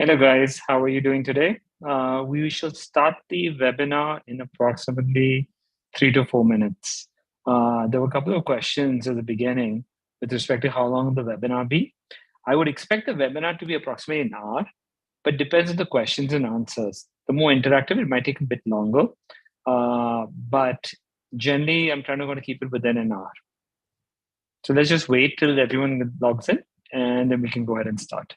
Hello, guys. How are you doing today? We shall start the webinar in approximately 3 to 4 minutes. There were a couple of questions at the beginning with respect to how long the webinar be. I would expect the webinar to be approximately an hour, but depends on the questions and answers. The more interactive, it might take a bit longer. But generally, I'm trying to keep it within an hour. So let's just wait till everyone logs in, and then we can go ahead and start.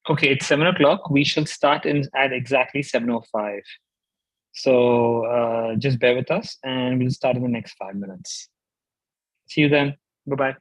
Okay, it's 7 o'clock. We shall start at exactly 7:05. So just bear with us and we'll start in the next 5 minutes. See you then. Bye bye.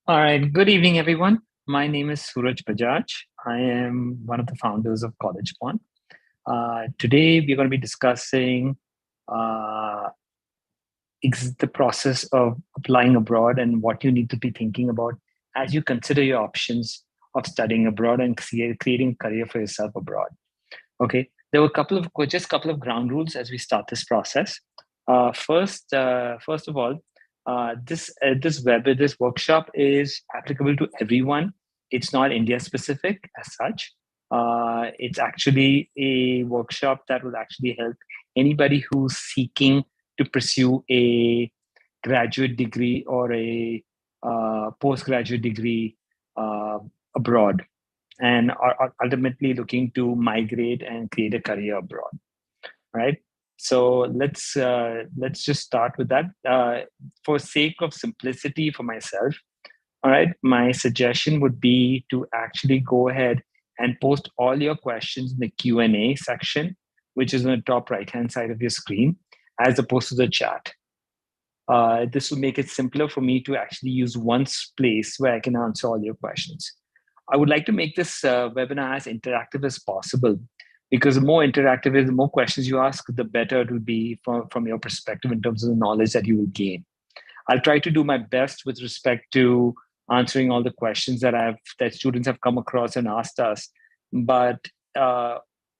All right. Good evening, everyone. My name is Suraj Bajaj. I am one of the founders of Collegepond. Today, we're going to be discussing uh, the process of applying abroad and what you need to be thinking about as you consider your options of studying abroad and creating a career for yourself abroad. Okay, there were just a couple of ground rules as we start this process. First of all, this workshop is applicable to everyone. It's not India specific as such. It's actually a workshop that will actually help anybody who's seeking to pursue a graduate degree or a postgraduate degree abroad and are ultimately looking to migrate and create a career abroad, right? So let's just start with that. For sake of simplicity for myself, all right, my suggestion would be to actually go ahead and post all your questions in the Q&A section, which is on the top right hand side of your screen, as opposed to the chat. This will make it simpler for me to actually use one place where I can answer all your questions. I would like to make this webinar as interactive as possible, because the more interactive is, the more questions you ask, the better it will be from your perspective in terms of the knowledge that you will gain. I'll try to do my best with respect to answering all the questions that students have come across and asked us. But uh,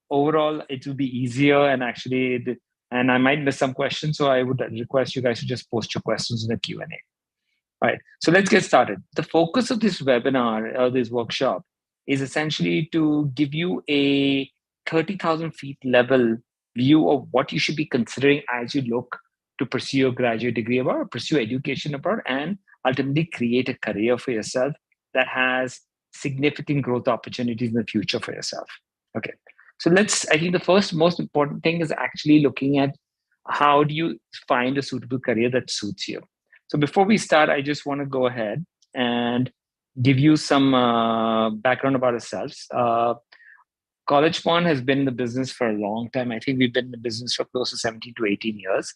overall, it will be easier, and actually, and I might miss some questions, so I would request you guys to just post your questions in the Q&A. All right, so let's get started. The focus of this webinar or this workshop is essentially to give you a 30,000 feet level view of what you should be considering as you look to pursue a graduate degree abroad or pursue education abroad and ultimately create a career for yourself that has significant growth opportunities in the future for yourself. Okay. So I think the first most important thing is actually looking at how do you find a suitable career that suits you. So before we start, I just want to go ahead and give you some background about ourselves. Collegepond has been in the business for a long time. I think we've been in the business for close to 17 to 18 years.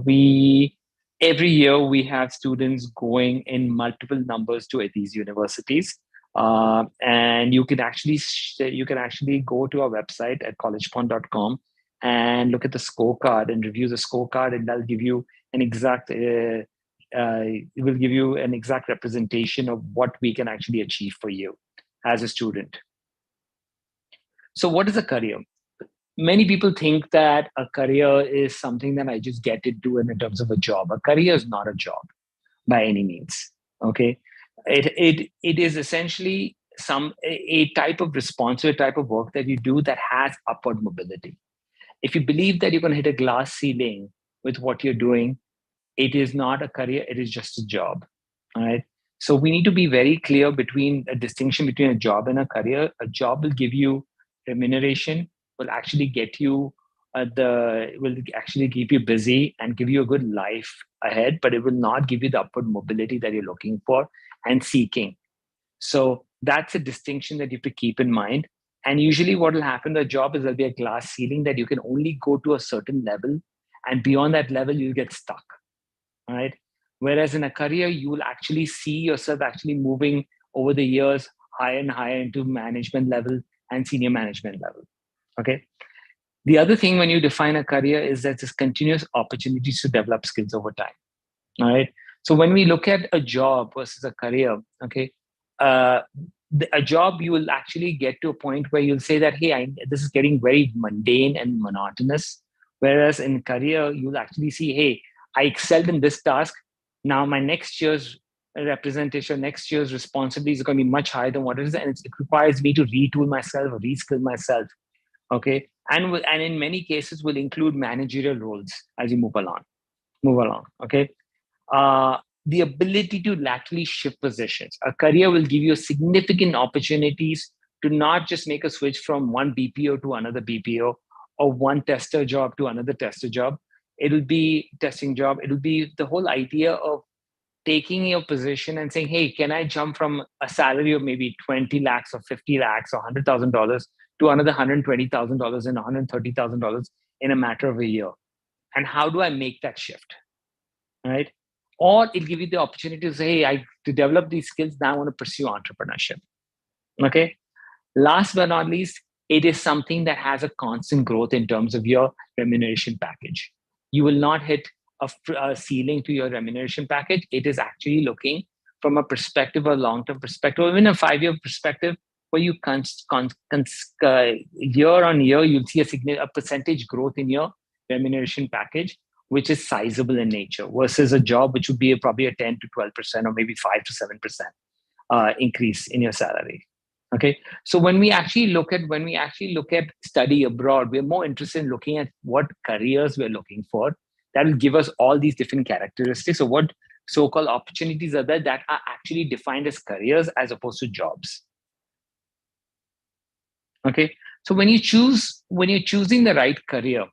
We Every year we have students going in multiple numbers to these universities, and you can actually go to our website at collegepond.com and look at the scorecard and review the scorecard, and that'll give you an exact. It will give you an exact representation of what we can actually achieve for you as a student. So, what is a career? Many people think that a career is something that I just get into in terms of a job. A career is not a job by any means. Okay, it is essentially a type of response or a type of work that you do that has upward mobility. If you believe that you're going to hit a glass ceiling with what you're doing, it is not a career. It is just a job. All right. So we need to be very clear between a distinction between a job and a career. A job will give you remuneration, will actually get you will actually keep you busy and give you a good life ahead, but it will not give you the upward mobility that you're looking for and seeking. So that's a distinction that you have to keep in mind. And usually, what will happen to a job is there'll be a glass ceiling that you can only go to a certain level, and beyond that level, you'll get stuck. All right. Whereas in a career, you will actually see yourself actually moving over the years higher and higher into management level and senior management level. Okay. The other thing when you define a career is that there's continuous opportunities to develop skills over time. All right. So when we look at a job versus a career, okay, uh, a job you will actually get to a point where you'll say that, hey, this is getting very mundane and monotonous. Whereas in career, you'll actually see, hey, I excelled in this task. Now my next year's representation, next year's responsibility is going to be much higher than what it is, and it requires me to retool myself or reskill myself. Okay, and in many cases will include managerial roles as you move along. Move along. Okay, the ability to laterally shift positions. A career will give you significant opportunities to not just make a switch from one BPO to another BPO or one tester job to another tester job. It'll be testing job. It'll be the whole idea of taking your position and saying, hey, can I jump from a salary of maybe 20 lakhs or 50 lakhs or $100,000 to another $120,000 and $130,000 in a matter of a year? And how do I make that shift? Right? or it'll give you the opportunity to say, hey, to develop these skills, now I want to pursue entrepreneurship. Okay. Last but not least, it is something that has a constant growth in terms of your remuneration package. You will not hit a ceiling to your remuneration package. It is actually looking from a perspective, a long-term perspective, even a 5-year perspective, where you year on year, you'll see a percentage growth in your remuneration package, which is sizable in nature, versus a job which would be probably a 10 to 12% or maybe 5 to 7% increase in your salary. Okay, so when we actually look at study abroad, we're more interested in looking at what careers we're looking for. That will give us all these different characteristics of what so-called opportunities are there that are actually defined as careers as opposed to jobs. Okay, so when you're choosing the right career,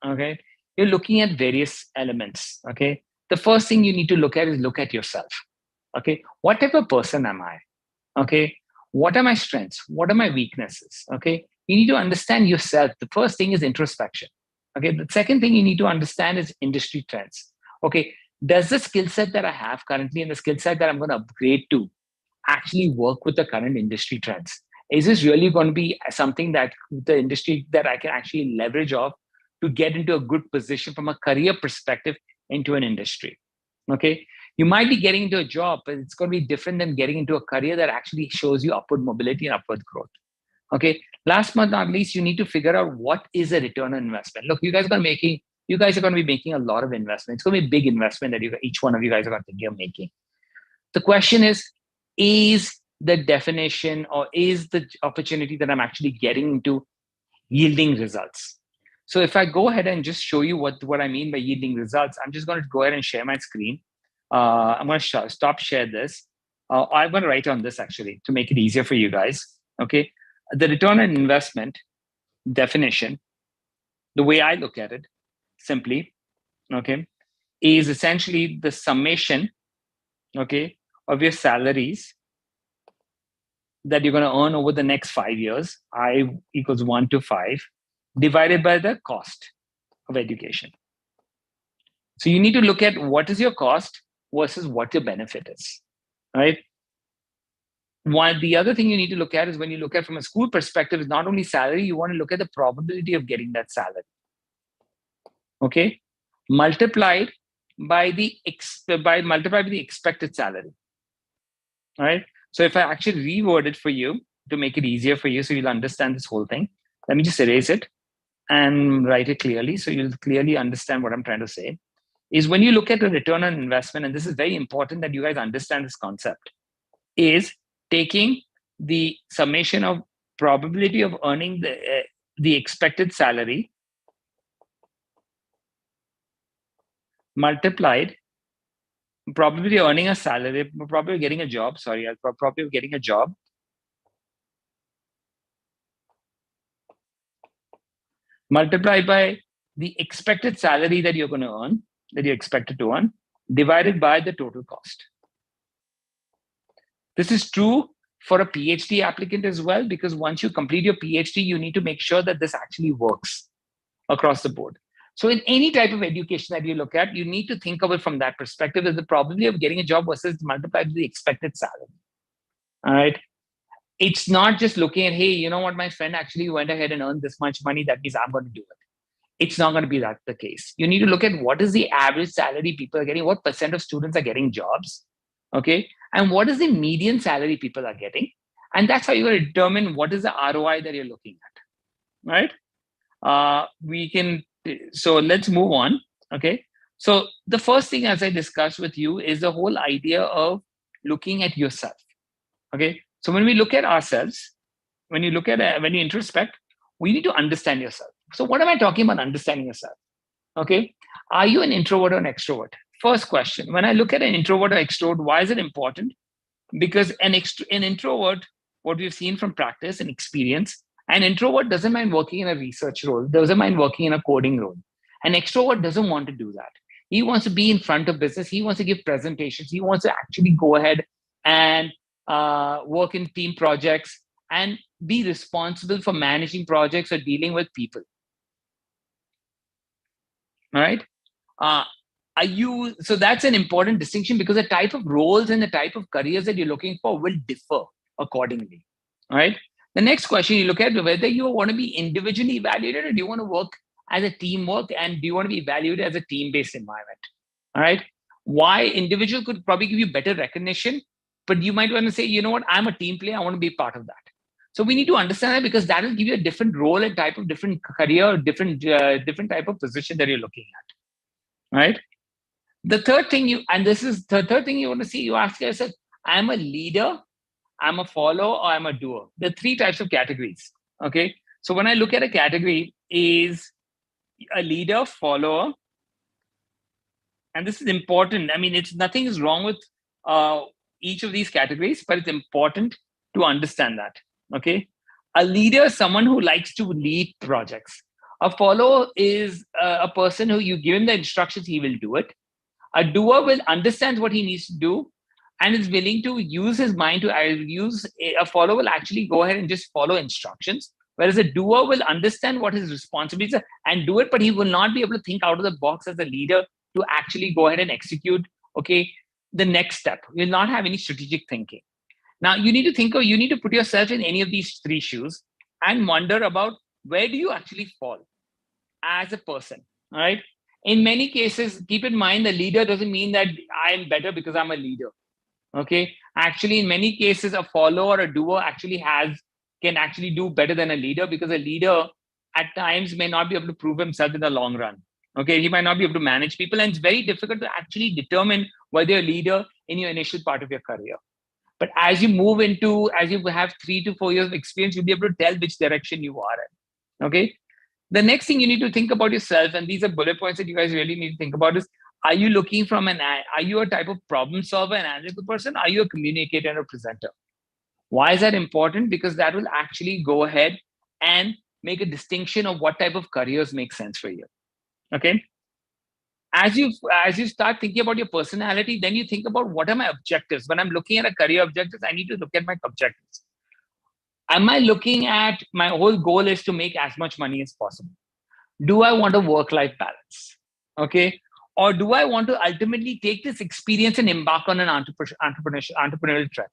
okay, you're looking at various elements. Okay, the first thing you need to look at yourself. Okay, what type of person am I? Okay, what are my strengths? What are my weaknesses? Okay, you need to understand yourself. The first thing is introspection. Okay, the second thing you need to understand is industry trends. Okay, does the skill set that I have currently and the skill set that I'm going to upgrade to actually work with the current industry trends? Is this really going to be something that the industry that I can actually leverage off to get into a good position from a career perspective into an industry? Okay, you might be getting into a job, but it's going to be different than getting into a career that actually shows you upward mobility and upward growth. Okay, last but not least, you need to figure out what is a return on investment. Look, you guys are going to be making a lot of investment. It's going to be a big investment that each one of you guys are going to think you're making. The question is the definition or is the opportunity that I'm actually getting into yielding results? So if I go ahead and just show you what I mean by yielding results, I'm just going to go ahead and share my screen. I'm going to stop share this. I'm going to write on this actually to make it easier for you guys. Okay, the return on investment definition, the way I look at it, simply, okay, is essentially the summation, okay, of your salaries that you're going to earn over the next 5 years, I equals 1 to 5, divided by the cost of education. So you need to look at what is your cost versus what your benefit is, right? The other thing you need to look at is when you look at from a school perspective is not only salary, you want to look at the probability of getting that salary. Okay, multiplied by the expected salary. All right. So if I actually reword it for you to make it easier for you, so you'll understand this whole thing. Let me just erase it and write it clearly, so you'll clearly understand what I'm trying to say. Is when you look at the return on investment, and this is very important that you guys understand this concept, is taking the summation of probability of earning the expected salary multiplied probability of earning a salary, probably getting a job. Probably getting a job multiplied by the expected salary that you're going to earn, that you're expected to earn, divided by the total cost. This is true for a PhD applicant as well, because once you complete your PhD, you need to make sure that this actually works across the board. So in any type of education that you look at, you need to think of it from that perspective as the probability of getting a job versus multiplied by the expected salary. All right. It's not just looking at, hey, you know what, my friend actually went ahead and earned this much money, that means I'm going to do it. It's not going to be that the case. You need to look at what is the average salary people are getting, what percent of students are getting jobs, okay? And what is the median salary people are getting? And that's how you're going to determine what is the ROI that you're looking at, right? So let's move on, okay? So the first thing, as I discussed with you, is the whole idea of looking at yourself, okay? So when we look at ourselves, when you introspect, we need to understand yourself. So what am I talking about understanding yourself? Okay. Are you an introvert or an extrovert? First question. When I look at an introvert or extrovert, why is it important? Because an introvert, what we've seen from practice and experience, an introvert doesn't mind working in a research role, doesn't mind working in a coding role. An extrovert doesn't want to do that. He wants to be in front of business. He wants to give presentations. He wants to actually go ahead and work in team projects and be responsible for managing projects or dealing with people. All right. So that's an important distinction, because the type of roles and the type of careers that you're looking for will differ accordingly. All right. The next question you look at whether you want to be individually evaluated, or do you want to work as a teamwork, and do you want to be evaluated as a team-based environment? All right. Why? Individual could probably give you better recognition, but you might want to say, you know what, I'm a team player, I want to be part of that. So we need to understand that, because that will give you a different role and type of different career, different type of position that you're looking at. All right. The third thing the third thing you want to see, you ask yourself, I'm a leader, I'm a follower, or I'm a doer. There are three types of categories. Okay. So when I look at a category, is a leader, follower, and this is important. I mean, nothing is wrong with each of these categories, but it's important to understand that. Okay. A leader is someone who likes to lead projects. A follower is a person who you give him the instructions, he will do it. A doer will understand what he needs to do and is willing to use his mind to use. A follower will actually go ahead and just follow instructions, whereas a doer will understand what his responsibilities are and do it, but he will not be able to think out of the box as a leader to actually go ahead and execute, okay, the next step. He will not have any strategic thinking. Now, you need to put yourself in any of these three shoes and wonder about where do you actually fall as a person, all right? In many cases, keep in mind, the leader doesn't mean that I'm better because I'm a leader. Okay. Actually, in many cases, a follower or a doer can actually do better than a leader, because a leader at times may not be able to prove himself in the long run. Okay. He might not be able to manage people. And it's very difficult to actually determine whether you're a leader in your initial part of your career. But as you have 3 to 4 years of experience, you'll be able to tell which direction you are in. Okay. The next thing you need to think about yourself, and these are bullet points that you guys really need to think about, is are you a type of problem solver, an analytical person? Are you a communicator and a presenter? Why is that important? Because that will actually go ahead and make a distinction of what type of careers make sense for you. Okay. As you start thinking about your personality, then you think about, what are my objectives? When I'm looking at a career objectives, I need to look at my objectives. Am I looking at my whole goal is to make as much money as possible? Do I want a work-life balance? Okay. Or do I want to ultimately take this experience and embark on an entrepreneurial track?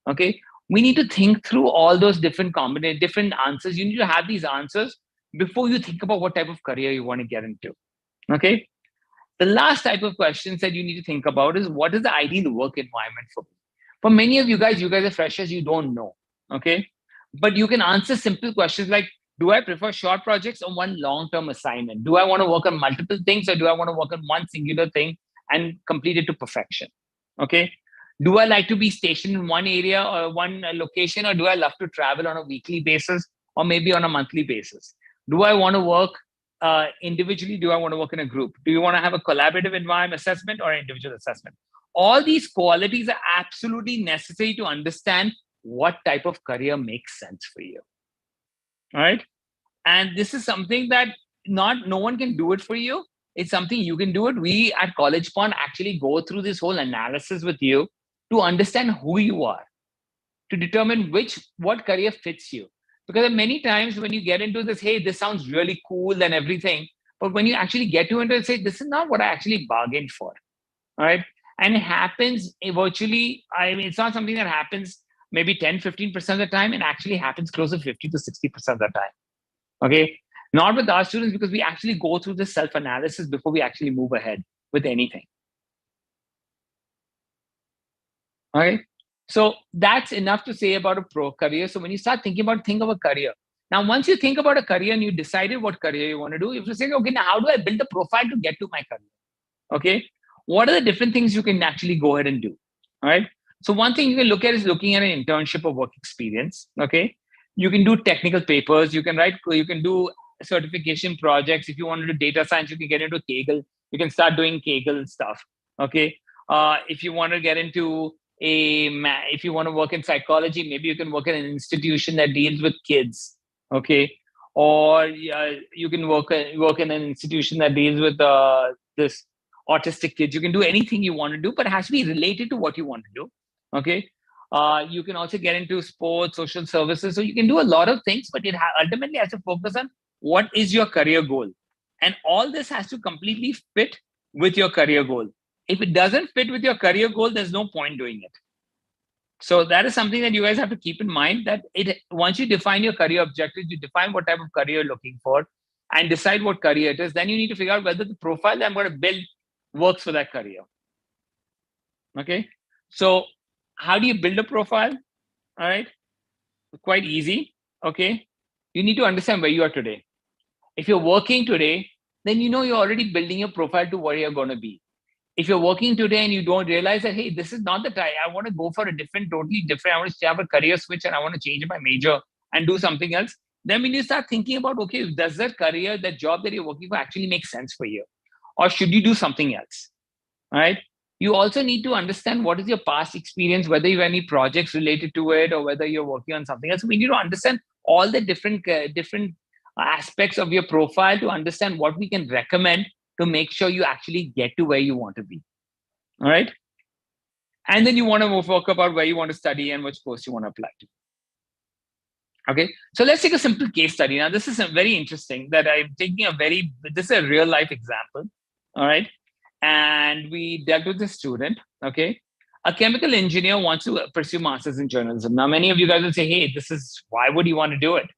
Okay. We need to think through all those different answers. You need to have these answers before you think about what type of career you want to get into. Okay. The last type of questions that you need to think about is, what is the ideal work environment for me? For many of you guys are freshers, you don't know. Okay. But you can answer simple questions like, do I prefer short projects or one long-term assignment? Do I want to work on multiple things, or do I want to work on one singular thing and complete it to perfection? Okay. Do I like to be stationed in one area or one location, or do I love to travel on a weekly basis or maybe on a monthly basis? Do I want to work individually? Do I want to work in a group? Do you want to have a collaborative environment assessment or an individual assessment? All these qualities are absolutely necessary to understand what type of career makes sense for you. All right. And this is something that no one can do it for you. It's something you can do it. We at Collegepond actually go through this whole analysis with you to understand who you are, to determine what career fits you. Because many times when you get into this, hey, this sounds really cool and everything, but when you actually get to it and say, this is not what I actually bargained for. All right. And it happens virtually. I mean, it's not something that happens maybe 10, 15% of the time, and actually happens close to 50 to 60% of the time. Okay. Not with our students, because we actually go through this self-analysis before we actually move ahead with anything. All right. So that's enough to say about a pro career. So when you start think of a career. Now, once you think about a career and you decided what career you want to do, you have to say, okay, now how do I build a profile to get to my career? Okay. What are the different things you can actually go ahead and do? All right. So one thing you can look at is looking at an internship or work experience. Okay. You can do technical papers. You can do certification projects. If you want to do data science, you can get into Kaggle. You can start doing Kaggle stuff. Okay. If you want to get into if you want to work in psychology, maybe you can work in an institution that deals with kids. Okay. Or you can work in an institution that deals with this autistic kids. You can do anything you want to do, but it has to be related to what you want to do. Okay. You can also get into sports, social services. So you can do a lot of things, but it ultimately has to focus on what is your career goal. And all this has to completely fit with your career goal. If it doesn't fit with your career goal, there's no point doing it. So that is something that you guys have to keep in mind, that once you define your career objectives, you define what type of career you're looking for and decide what career it is, then you need to figure out whether the profile that I'm going to build works for that career. Okay. So how do you build a profile? All right. Quite easy. Okay. You need to understand where you are today. If you're working today, then you know you're already building your profile to where you're going to be. If you're working today and you don't realize that, hey, this is not the time, I want to go for a totally different, I want to have a career switch and I want to change my major and do something else. Then when you start thinking about, okay, does that career, that job that you're working for actually make sense for you? Or should you do something else? All right. You also need to understand what is your past experience, whether you have any projects related to it or whether you're working on something else. We need to understand all the different aspects of your profile to understand what we can recommend to make sure you actually get to where you want to be. All right. And then you want to talk about where you want to study and which course you want to apply to. Okay. So let's take a simple case study. Now, this is very interesting that I'm taking this is a real life example. All right. And we dealt with a student. Okay. A chemical engineer wants to pursue masters in journalism. Now, many of you guys will say, hey, why would you want to do it?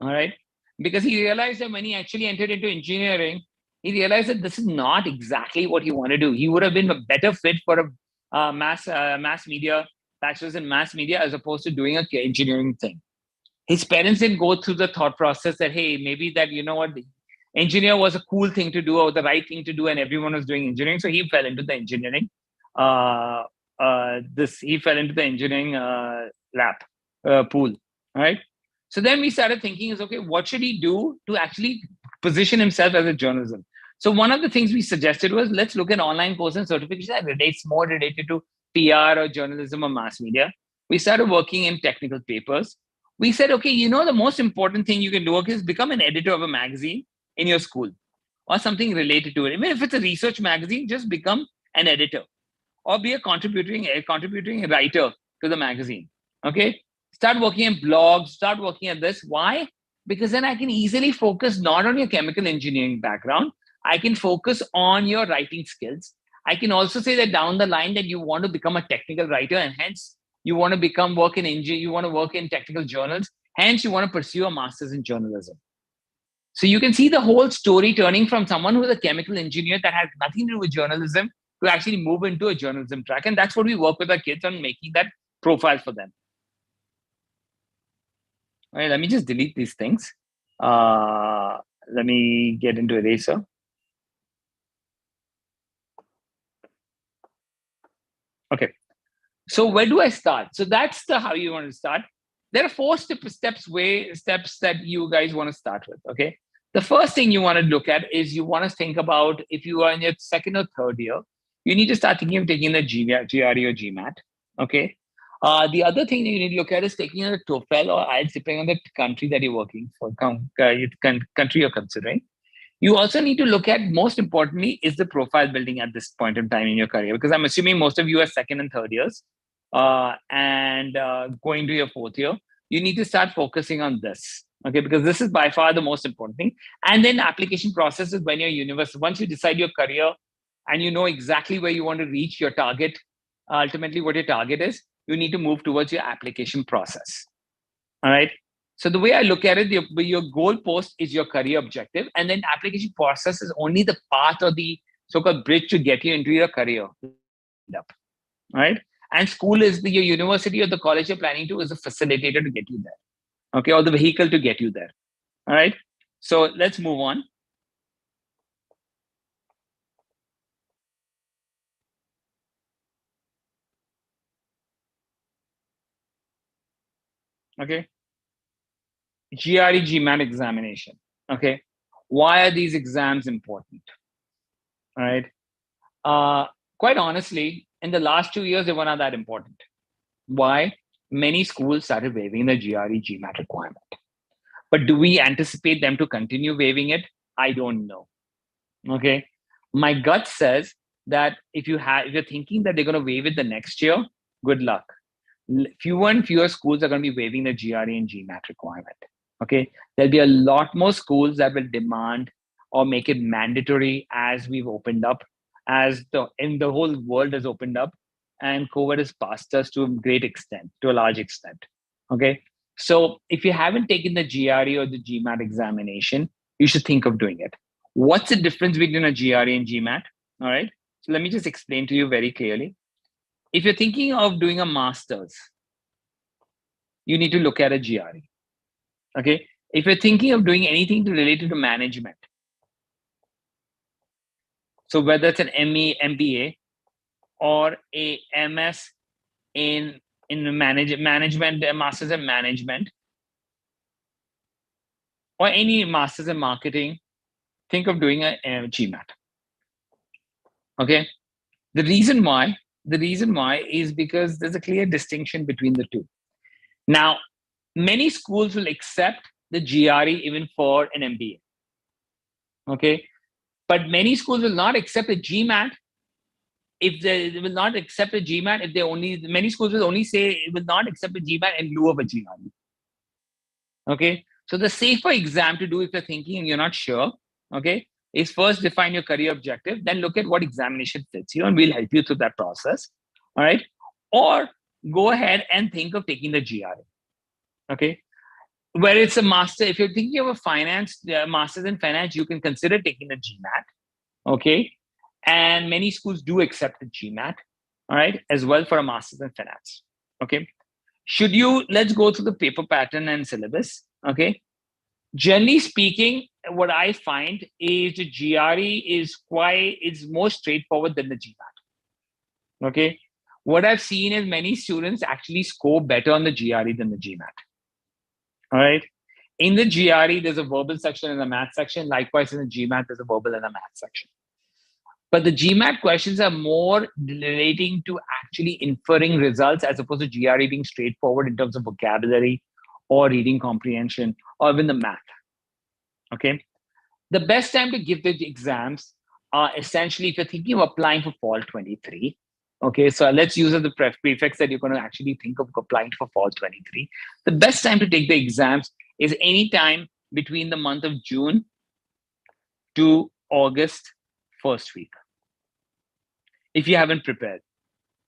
All right. Because he realized that when he actually entered into engineering, he realized that this is not exactly what he wanted to do. He would have been a better fit for a mass media, bachelor's in mass media, as opposed to doing an engineering thing. His parents didn't go through the thought process that, hey, maybe that, you know what, the engineer was a cool thing to do or the right thing to do, and everyone was doing engineering. So he fell into the engineering. He fell into the engineering pool, right? So then we started thinking is, okay, what should he do to actually position himself as a journalism? So one of the things we suggested was, let's look at online course and certification that relates more related to PR or journalism or mass media. We started working in technical papers. We said, okay, the most important thing you can do is become an editor of a magazine in your school or something related to it. Even if it's a research magazine, just become an editor or be a contributing writer to the magazine. Okay. Start working in blogs, start working at this. Why? Because then I can easily focus not on your chemical engineering background. I can focus on your writing skills. I can also say that down the line that you want to become a technical writer and hence you want to work in engineering, you want to work in technical journals, hence you want to pursue a master's in journalism. So you can see the whole story turning from someone who is a chemical engineer that has nothing to do with journalism to actually move into a journalism track. And that's what we work with our kids on, making that profile for them. All right, let me just delete these things. Let me get into eraser. Okay. So where do I start? So that's how you want to start. There are 4 steps that you guys want to start with. Okay. The first thing you want to look at is you want to think about, if you are in your second or third year, you need to start thinking of taking the GRE or GMAT. Okay. The other thing that you need to look at is taking a TOEFL or IELTS, depending on the country that you're working for, country you're considering. You also need to look at, most importantly, is the profile building at this point in time in your career, because I'm assuming most of you are second and third years and going to your fourth year. You need to start focusing on this, okay? Because this is by far the most important thing. And then application process is when you're university. Once you decide your career and you know exactly where you want to reach your target, ultimately what your target is, you need to move towards your application process. All right. So the way I look at it, your goal post is your career objective, and then application process is only the path or the so-called bridge to get you into your career. All right. And school is your university or the college you're planning to is a facilitator to get you there. Okay. Or the vehicle to get you there. All right. So let's move on. Okay. GRE GMAT examination. Okay. Why are these exams important? All right. Quite honestly, in the last 2 years, they were not that important. Why? Many schools started waiving the GRE GMAT requirement. But do we anticipate them to continue waiving it? I don't know. Okay. My gut says that if you're thinking that they're going to waive it the next year, good luck. Fewer and fewer schools are going to be waiving the GRE and GMAT requirement. Okay. There'll be a lot more schools that will demand or make it mandatory as we've opened up. as the whole world has opened up and COVID has passed us to a great extent, to a large extent. Okay. So if you haven't taken the GRE or the GMAT examination, you should think of doing it. What's the difference between a GRE and GMAT? All right. So let me just explain to you very clearly. If you're thinking of doing a master's, you need to look at a GRE. Okay. If you're thinking of doing anything related to management, so whether it's an ME, MBA, or a MS in management, a master's in management, or any master's in marketing, think of doing a GMAT. Okay. The reason why is because there's a clear distinction between the two. Now, many schools will accept the GRE even for an MBA. Okay. But many schools will not accept a GMAT if they will not accept a GMAT if they only, many schools will only say it will not accept a GMAT in lieu of a GRE. Okay. So the safer exam to do if you're thinking and you're not sure, okay, is first define your career objective, then look at what examination fits you, and we'll help you through that process. All right. Or go ahead and think of taking the GRE. Okay. Where it's a master, if you're thinking of a finance, master's in finance, you can consider taking the GMAT. Okay. And many schools do accept the GMAT, all right, as well for a master's in finance. Okay. Should you, let's go through the paper pattern and syllabus. Okay. Generally speaking, what I find is the GRE is more straightforward than the GMAT. Okay. What I've seen is many students actually score better on the GRE than the GMAT. All right. In the GRE, there's a verbal section and a math section. Likewise, in the GMAT, there's a verbal and a math section. But the GMAT questions are more relating to actually inferring results as opposed to GRE being straightforward in terms of vocabulary or reading comprehension or even the math. Okay. The best time to give the exams are essentially if you're thinking of applying for fall 23. Okay. So let's use the prefix that you're going to actually think of applying for fall 23. The best time to take the exams is any time between the month of June to August first week, if you haven't prepared.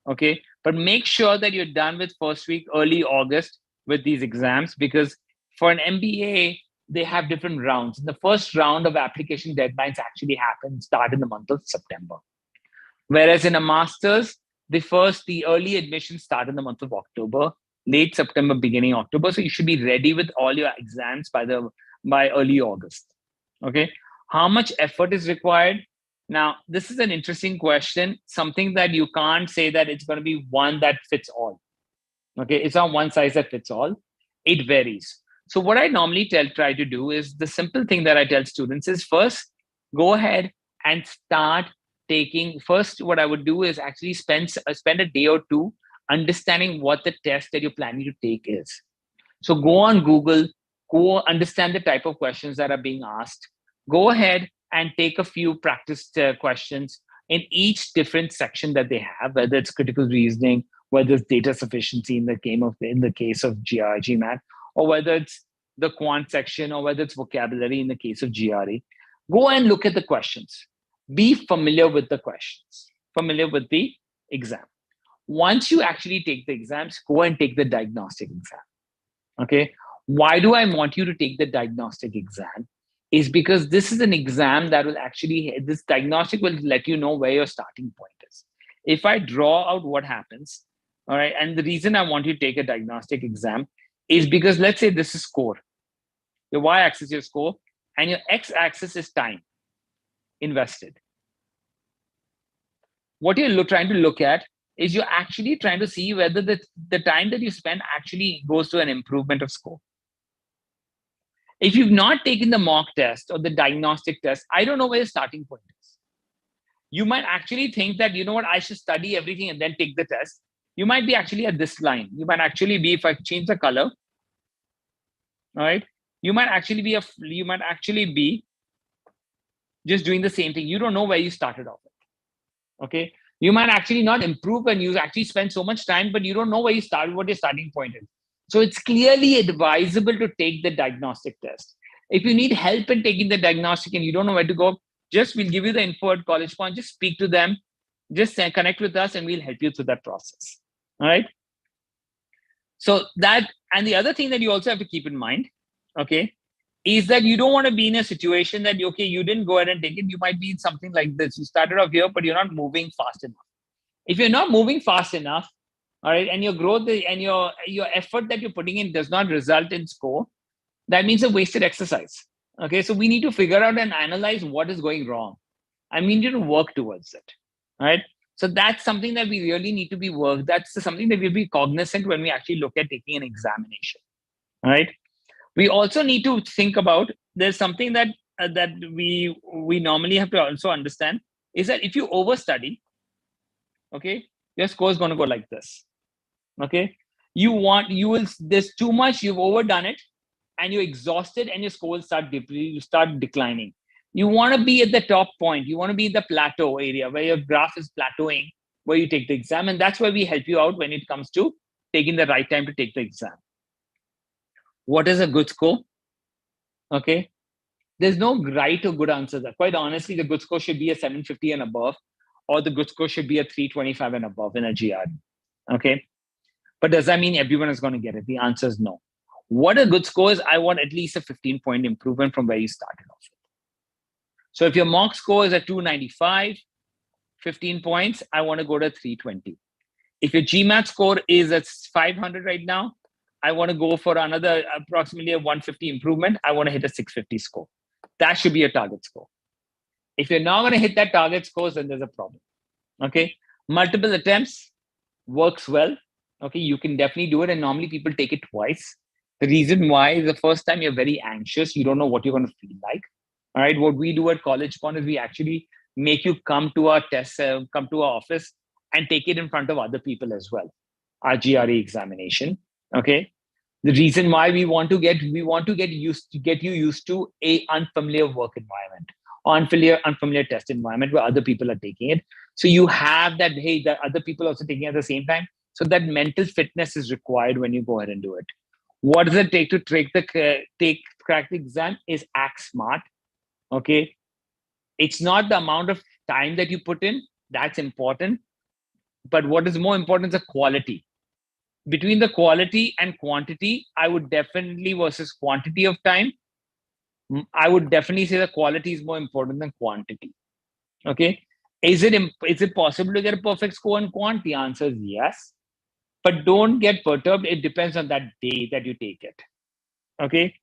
Okay. But make sure that you're done with first week, early August with these exams, because for an MBA, they have different rounds. The first round of application deadlines actually start in the month of September. Whereas in a master's, the early admissions start in the month of October, late September, beginning October. So you should be ready with all your exams by early August. Okay. How much effort is required? Now, this is an interesting question, something that you can't say that it's going to be one that fits all. Okay. It's not one size that fits all. It varies. So what I normally try to do is the simple thing that I tell students is first, go ahead and start taking. First, what I would do is actually spend a day or two understanding what the test that you're planning to take is. So go on Google, go understand the type of questions that are being asked. Go ahead and take a few practice questions in each different section that they have, whether it's critical reasoning, whether it's data sufficiency in the case of GMAT, or whether it's the quant section, or whether it's vocabulary in the case of GRE. Go and look at the questions. Be familiar with the questions, familiar with the exam. Once you actually take the exams, go and take the diagnostic exam. Okay. Why do I want you to take the diagnostic exam? Is because this is an exam that will this diagnostic will let you know where your starting point is. If I draw out what happens, all right, and the reason I want you to take a diagnostic exam is because let's say this is score. Your y-axis is your score, and your x-axis is time invested. What you're trying to look at is you're actually trying to see whether the time that you spend actually goes to an improvement of score. If you've not taken the mock test or the diagnostic test, I don't know where your starting point is. You might actually think that, you know what, I should study everything and then take the test. You might be actually at this line. You might actually be, if I change the color, all right, you might actually be just doing the same thing. You don't know where you started off with. Okay. You might actually not improve and you actually spend so much time, but you don't know where you started, what your starting point is. So it's clearly advisable to take the diagnostic test. If you need help in taking the diagnostic and you don't know where to go, just we'll give you the info at Collegepond. Just speak to them. Just connect with us and we'll help you through that process. All right. So that, and the other thing that you also have to keep in mind, okay, is that you don't want to be in a situation that, okay, you didn't go ahead and take it. You might be in something like this. You started off here, but you're not moving fast enough. If you're not moving fast enough, all right, and your growth and your effort that you're putting in does not result in score, that means a wasted exercise. Okay, so we need to figure out and analyze what is going wrong. I mean, you need to work towards it. All right. So that's something that we really need to be worked. That's something that we'll be cognizant when we actually look at taking an examination. All right. We also need to think about, there's something that that we normally have to also understand, is that if you overstudy, okay, your score is going to go like this. Okay. There's too much, you've overdone it, and you're exhausted, and your score will start declining. You want to be at the top point. You want to be in the plateau area where your graph is plateauing, where you take the exam. And that's where we help you out when it comes to taking the right time to take the exam. What is a good score? Okay. There's no right or good answer there. Quite honestly, the good score should be a 750 and above, or the good score should be a 325 and above in a GRE. Okay. But does that mean everyone is going to get it? The answer is no. What a good score is, I want at least a 15-point improvement from where you started off with. So if your mock score is at 295, 15 points, I want to go to 320. If your GMAT score is at 500 right now, I want to go for another approximately a 150 improvement. I want to hit a 650 score. That should be a target score. If you're not going to hit that target score, then there's a problem. Okay. Multiple attempts works well. Okay. You can definitely do it. And normally people take it twice. The reason why is the first time you're very anxious. You don't know what you're going to feel like. All right. What we do at Collegepond is we actually make you come to our test, come to our office and take it in front of other people as well. Our GRE examination. Okay. The reason why we want to get you used to a unfamiliar work environment, or unfamiliar test environment where other people are taking it. So you have that, hey, the other people also taking it at the same time. So that mental fitness is required when you go ahead and do it. What does it take to crack the exam? Is act smart. Okay. It's not the amount of time that you put in. That's important. But what is more important is the quality. Between the quality and quantity, I would definitely, versus quantity of time, I would definitely say the quality is more important than quantity. Okay. Is it possible to get a perfect score in quant? The answer is yes. But don't get perturbed. It depends on that day that you take it. Okay.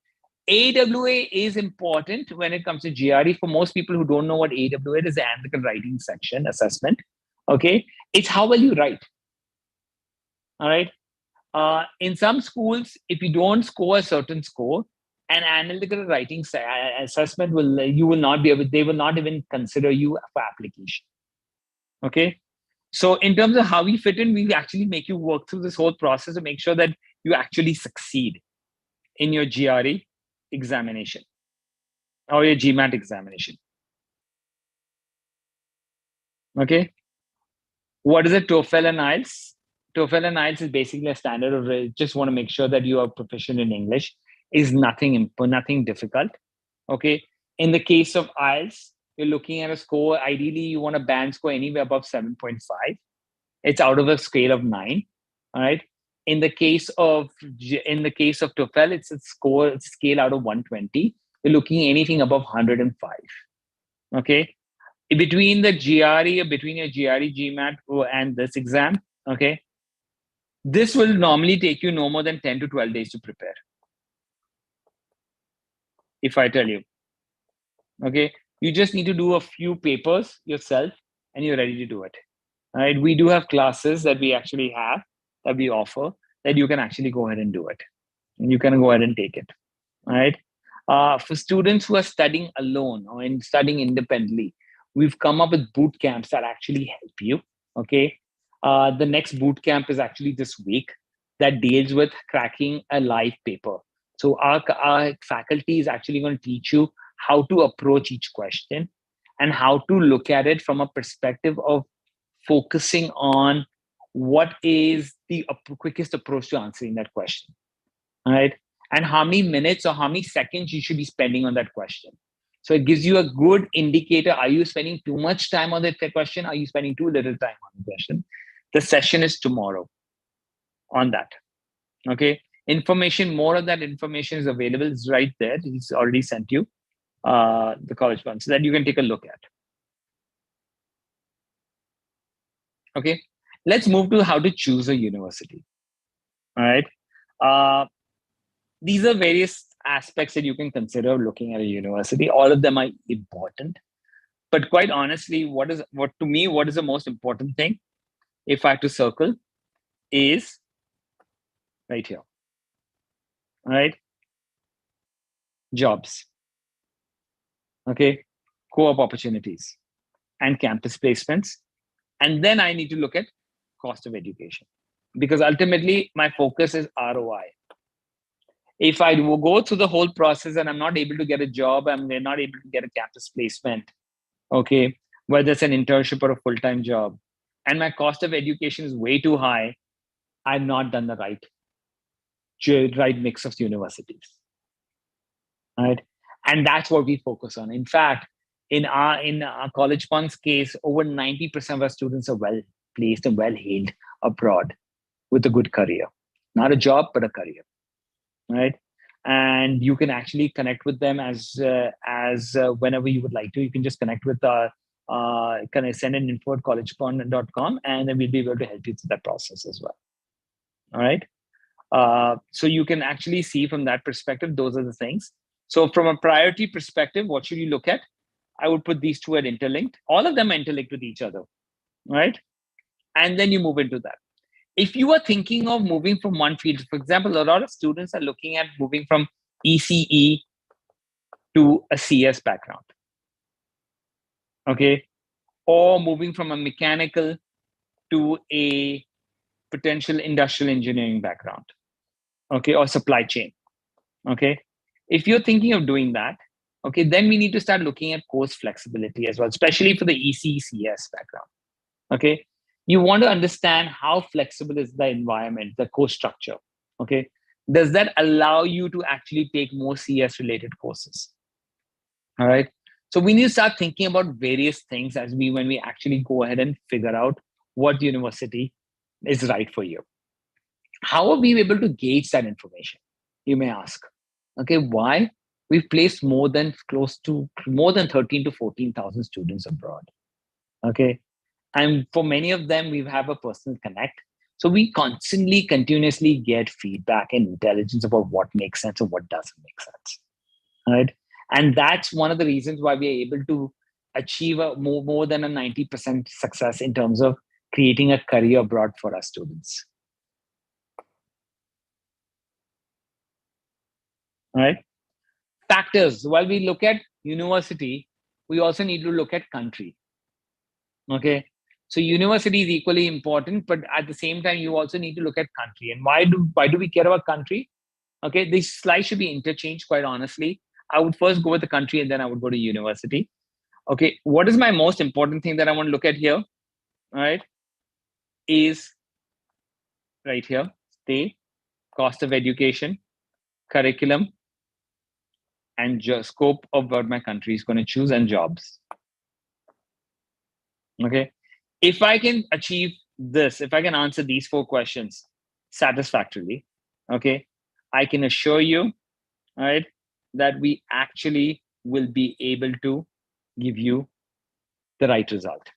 AWA is important when it comes to GRE. For most people who don't know what AWA is, the analytical writing section assessment. Okay. It's how well you write. All right. In some schools, if you don't score a certain score, an analytical writing assessment they will not even consider you for application. Okay. So in terms of how we fit in, we actually make you work through this whole process to make sure that you actually succeed in your GRE examination or your GMAT examination. Okay. What is a TOEFL and IELTS? TOEFL and IELTS is basically a standard of just want to make sure that you are proficient in English. Is nothing difficult. Okay. In the case of IELTS, you're looking at a score. Ideally, you want a band score anywhere above 7.5. It's out of a scale of 9. All right. In the case of TOEFL, it's a scale out of 120. You're looking anything above 105. Okay. Between your GRE, GMAT, and this exam, okay, this will normally take you no more than 10 to 12 days to prepare. If I tell you, okay, you just need to do a few papers yourself and you're ready to do it. All right. We do have classes that we actually have, that we offer, that you can actually go ahead and do it. And you can go ahead and take it. All right. For students who are studying alone or studying independently, we've come up with boot camps that actually help you. Okay. The next boot camp is actually this week, that deals with cracking a live paper. So our faculty is actually going to teach you how to approach each question and how to look at it from a perspective of focusing on what is the quickest approach to answering that question. All right. And how many minutes or how many seconds you should be spending on that question. So it gives you a good indicator. Are you spending too much time on the question? Are you spending too little time on the question? The session is tomorrow on that. Okay. Information, more of that information is available. It's right there. It's already sent you the Collegepond so that you can take a look at. Okay. Let's move to how to choose a university. All right. These are various aspects that you can consider looking at a university. All of them are important. But quite honestly, what is the most important thing, if I have to circle, is right here. All right. Jobs. Okay. Co-op opportunities and campus placements. And then I need to look at cost of education, because ultimately my focus is ROI. If I go through the whole process and I'm not able to get a job, I'm not able to get a campus placement, okay, whether it's an internship or a full-time job, and my cost of education is way too high, I've not done the right mix of universities, right? And that's what we focus on. In fact, in our Collegepond's case, over 90% of our students are well placed and well heeled abroad with a good career, not a job but a career, right? And you can actually connect with them as whenever you would like to. You can just connect with can I send an info at collegepond.com, and then we'll be able to help you through that process as well. All right. So you can actually see from that perspective, those are the things. So from a priority perspective, what should you look at? I would put these two at interlinked. All of them are interlinked with each other, right? And then you move into that. If you are thinking of moving from one field, for example, a lot of students are looking at moving from ECE to a CS background, okay? Or moving from a mechanical to a potential industrial engineering background, okay? Or supply chain, okay? If you're thinking of doing that, okay, then we need to start looking at course flexibility as well, especially for the ECCS background, okay? You want to understand how flexible is the environment, the course structure, okay? Does that allow you to actually take more CS related courses? All right. So we need to start thinking about various things when we actually go ahead and figure out what university is right for you. How are we able to gauge that information? You may ask. Okay, why? We've placed more than 13 to 14,000 students abroad. Okay. And for many of them, we have a personal connect. So we continuously get feedback and intelligence about what makes sense and what doesn't make sense. Right. And that's one of the reasons why we are able to achieve more than a 90% success in terms of creating a career abroad for our students. All right. Factors. While we look at university, we also need to look at country. Okay. So university is equally important, but at the same time, you also need to look at country. And why do we care about country? Okay. This slide should be interchanged, quite honestly. I would first go with the country and then I would go to university. Okay. What is my most important thing that I want to look at here? All right. Is right here. Stay, cost of education, curriculum, and scope of what my country is going to choose, and jobs. Okay. If I can achieve this, if I can answer these 4 questions satisfactorily, okay, I can assure you, all right, that we actually will be able to give you the right result.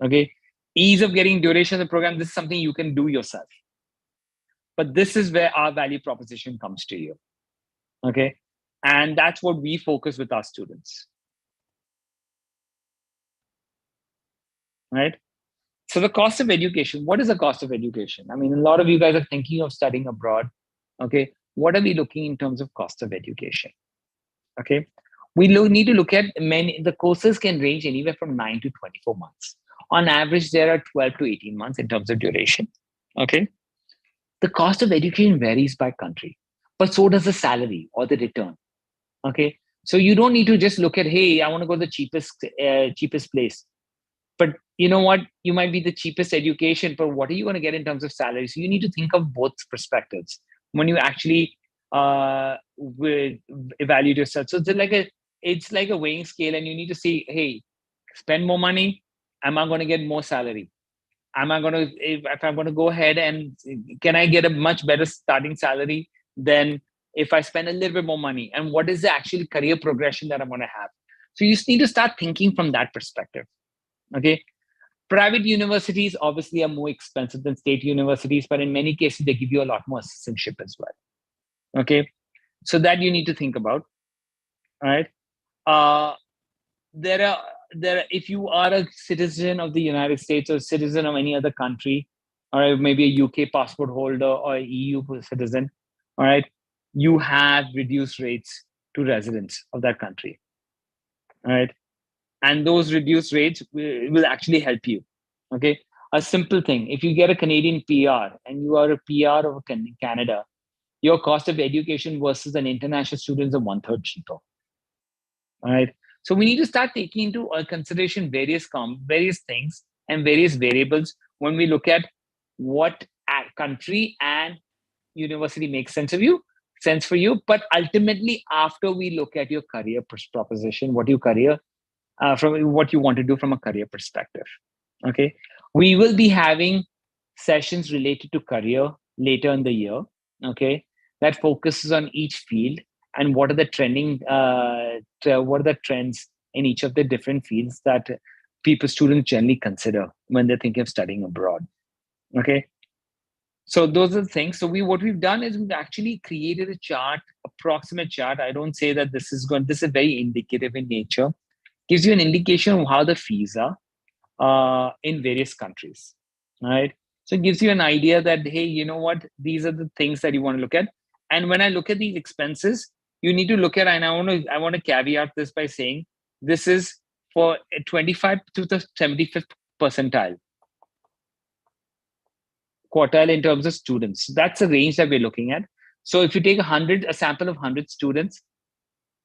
Okay. Ease of getting duration of the program, this is something you can do yourself. But this is where our value proposition comes to you. Okay. And that's what we focus with our students. Right. So the cost of education, what is the cost of education? I mean, a lot of you guys are thinking of studying abroad. Okay. What are we looking in terms of cost of education? Okay. We need to look at the courses can range anywhere from 9 to 24 months. On average, there are 12 to 18 months in terms of duration. Okay. The cost of education varies by country, but so does the salary or the return. Okay. So you don't need to just look at, hey, I want to go to the cheapest place. But you know what? You might be the cheapest education, but what are you going to get in terms of salary? So you need to think of both perspectives when you actually evaluate yourself. So it's like it's like a weighing scale, and you need to see, hey, spend more money, am I going to get more salary? Am I going to, if I'm going to go ahead and can I get a much better starting salary than if I spend a little bit more money? And what is the actual career progression that I'm going to have? So you just need to start thinking from that perspective. Okay. Private universities obviously are more expensive than state universities, but in many cases, they give you a lot more assistantship as well. Okay. So that you need to think about. All right. Uh, there are if you are a citizen of the United States or citizen of any other country, or maybe a UK passport holder or EU citizen, all right, you have reduced rates to residents of that country. All right. And those reduced rates will actually help you. Okay. A simple thing, if you get a Canadian PR and you are a PR of Canada, your cost of education versus an international student is 1/3 cheaper. All right. So we need to start taking into consideration various things and various variables when we look at what country and university makes sense for you. But ultimately, after we look at your career proposition, what your career from what you want to do from a career perspective. Okay, we will be having sessions related to career later in the year. Okay, that focuses on each field and what are the what are the trends in each of the different fields that students generally consider when they're thinking of studying abroad. Okay, so those are the things. So what we've done is we've actually created a chart, approximate chart. I don't say that this is very indicative in nature. Gives you an indication of how the fees are in various countries, right? So it gives you an idea that, hey, you know what, these are the things that you want to look at. And when I look at these expenses, you need to look at, and I want to caveat this by saying this is for 25 to the 75th percentile quartile in terms of students. That's the range that we're looking at. So if you take a sample of 100 students,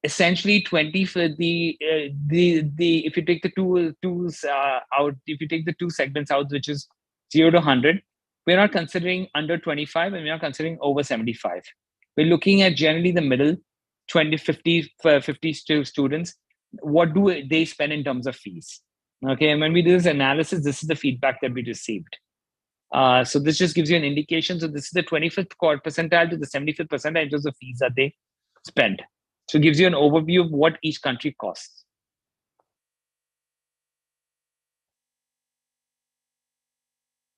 essentially 20 for the if you take the twos out, if you take the two segments out, which is 0 to 100, we're not considering under 25 and we're not considering over 75. We're looking at generally the middle 20 50 students. What do they spend in terms of fees? Okay, and when we do this analysis, this is the feedback that we received. So this just gives you an indication. So this is the 25th percentile to the 75th percentile in terms of fees that they spend. So it gives you an overview of what each country costs.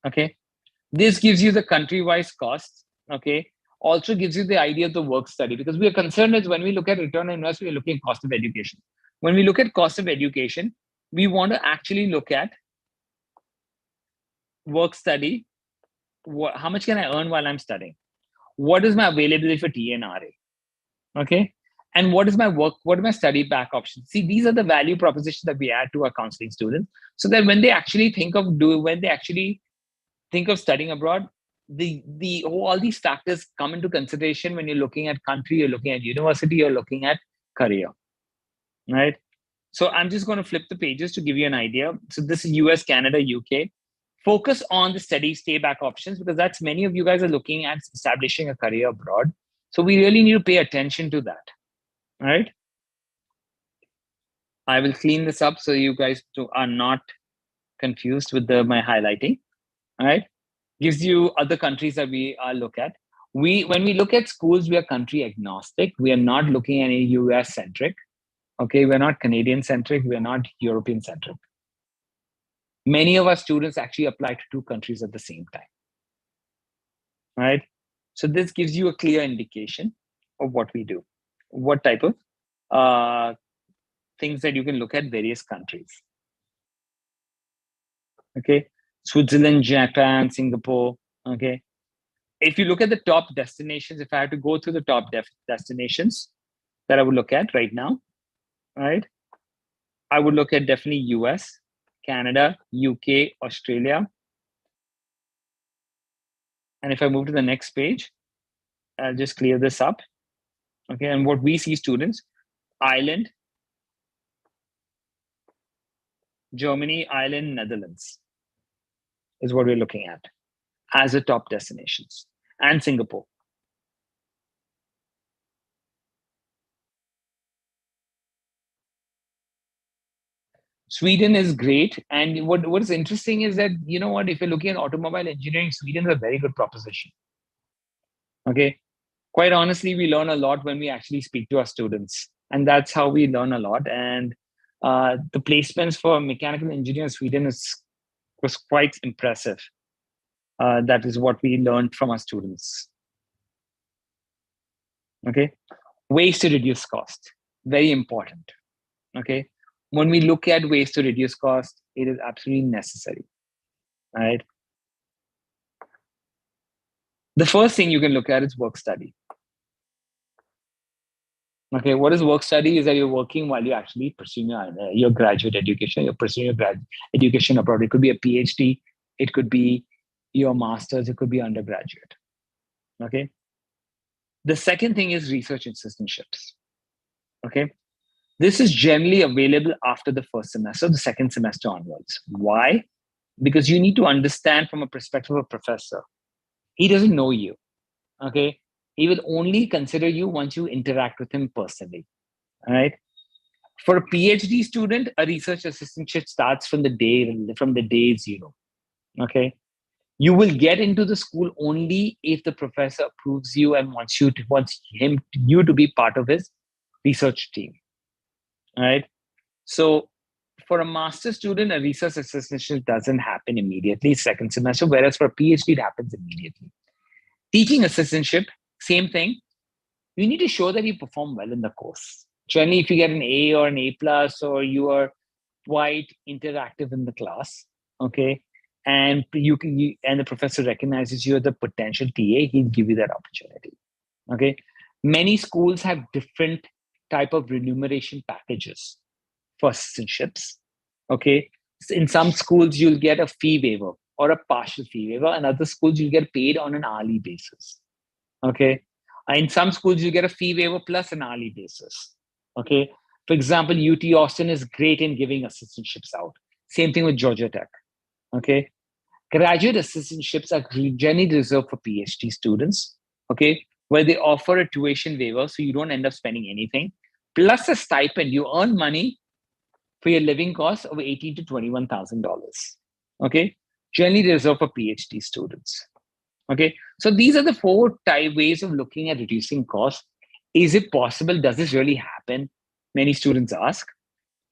Okay. This gives you the country-wise costs. Okay. Also gives you the idea of the work study, because we are concerned is when we look at return on investment, we're looking at cost of education. When we look at cost of education, we want to actually look at work study. How much can I earn while I'm studying? What is my availability for TNRA? Okay. And what is my work? What are my study back options? See, these are the value propositions that we add to our counseling students, so that when they actually think of studying abroad, all these factors come into consideration when you're looking at country, you're looking at university, you're looking at career, right? So I'm just going to flip the pages to give you an idea. So this is US, Canada, UK. Focus on the stay back options, because that's many of you guys are looking at establishing a career abroad. So we really need to pay attention to that. All right. I will clean this up so you guys are not confused with my highlighting. All right. Gives you other countries that we look at. When we look at schools, we are country agnostic. We are not looking at any US centric. Okay. We're not Canadian centric. We're not European centric. Many of our students actually apply to two countries at the same time. All right. So this gives you a clear indication of what we do, what type of things that you can look at various countries. Okay. Switzerland, Japan, Singapore. Okay. If you look at the top destinations, if I had to go through the top destinations that I would look at right now, right? I would look at definitely US, Canada, UK, Australia. And if I move to the next page, I'll just clear this up. Okay. And what we see students, Ireland, Germany, Ireland, Netherlands is what we're looking at as the top destinations, and Singapore. Sweden is great. And what is interesting is that, you know what, if you're looking at automobile engineering, Sweden is a very good proposition. Okay. Quite honestly, we learn a lot when we actually speak to our students. And that's how we learn a lot. And the placements for mechanical engineer in Sweden was quite impressive. That is what we learned from our students. Okay. Ways to reduce cost. Very important. Okay. When we look at ways to reduce cost, it is absolutely necessary. Right. The first thing you can look at is work study. Okay, what is work study is that you're working while you're actually pursuing your graduate education. You're pursuing your graduate education abroad. It could be a PhD, it could be your master's, it could be undergraduate. Okay. The second thing is research assistantships. Okay. This is generally available after the first semester, the second semester onwards. Why? Because you need to understand from a perspective of a professor. He doesn't know you. Okay. He will only consider you once you interact with him personally. All right. For a PhD student, a research assistantship starts from the day zero. Okay. You will get into the school only if the professor approves you and wants you to be part of his research team. All right. So for a master student, a research assistantship doesn't happen immediately, second semester, whereas for a PhD, it happens immediately. Teaching assistantship, same thing. You need to show that you perform well in the course. Generally, if you get an A or an A plus, or you are quite interactive in the class, okay, and and the professor recognizes you as a potential TA, he'll give you that opportunity. Okay. Many schools have different type of remuneration packages for assistantships. Okay. In some schools, you'll get a fee waiver or a partial fee waiver, and other schools you get paid on an hourly basis. Okay. In some schools, you get a fee waiver plus an hourly basis. Okay. For example, UT Austin is great in giving assistantships out. Same thing with Georgia Tech. Okay. Graduate assistantships are generally reserved for PhD students. Okay. Where they offer a tuition waiver, so you don't end up spending anything, plus a stipend. You earn money for your living costs of $18,000 to $21,000. Okay. Generally reserved for PhD students. Okay. So these are the four ways of looking at reducing costs. Is it possible? Does this really happen? Many students ask.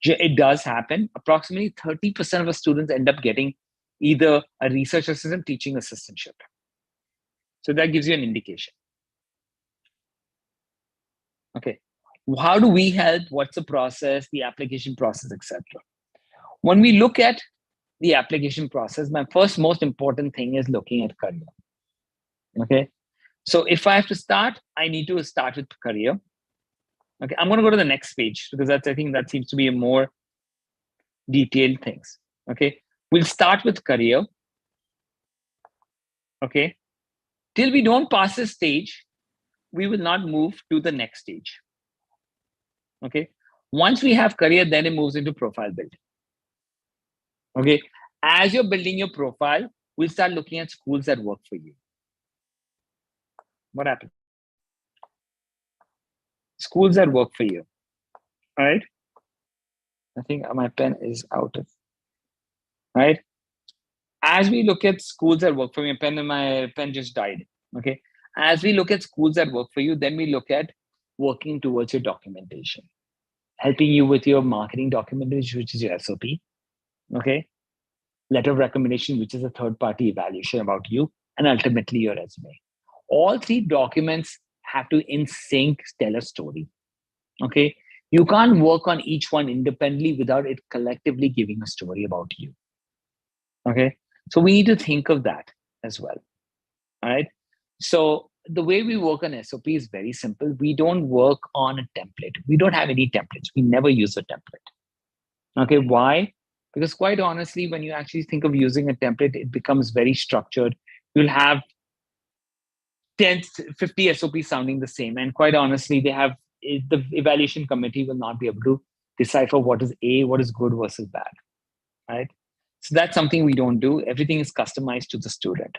It does happen. Approximately 30% of the students end up getting either a research assistant, teaching assistantship. So that gives you an indication. Okay. How do we help? What's the process, the application process, etc.? When we look at the application process, my first most important thing is looking at career. Okay. So if I have to start, I need to start with career. Okay. I'm going to go to the next page because I think that seems to be a more detailed things. Okay. We'll start with career. Okay. Till we don't pass this stage, we will not move to the next stage. Okay. Once we have career, then it moves into profile building. Okay. As you're building your profile, we'll start looking at schools that work for you. What happened? Schools that work for you. All right. I think my pen is out of. Right. As we look at schools that work for me, my pen just died. Okay. As we look at schools that work for you, then we look at working towards your documentation, helping you with your marketing documentation, which is your SOP. Okay. Letter of recommendation, which is a third-party evaluation about you, and ultimately your resume. All three documents have to in sync tell a story. Okay. You can't work on each one independently without it collectively giving a story about you. Okay. So we need to think of that as well. All right. So the way we work on SOP is very simple. We don't work on a template. We don't have any templates. We never use a template. Okay. Why? Because quite honestly, when you actually think of using a template, it becomes very structured. You'll have 10, 50 SOPs sounding the same. And quite honestly, the evaluation committee will not be able to decipher what is what is good versus bad. Right? So that's something we don't do. Everything is customized to the student.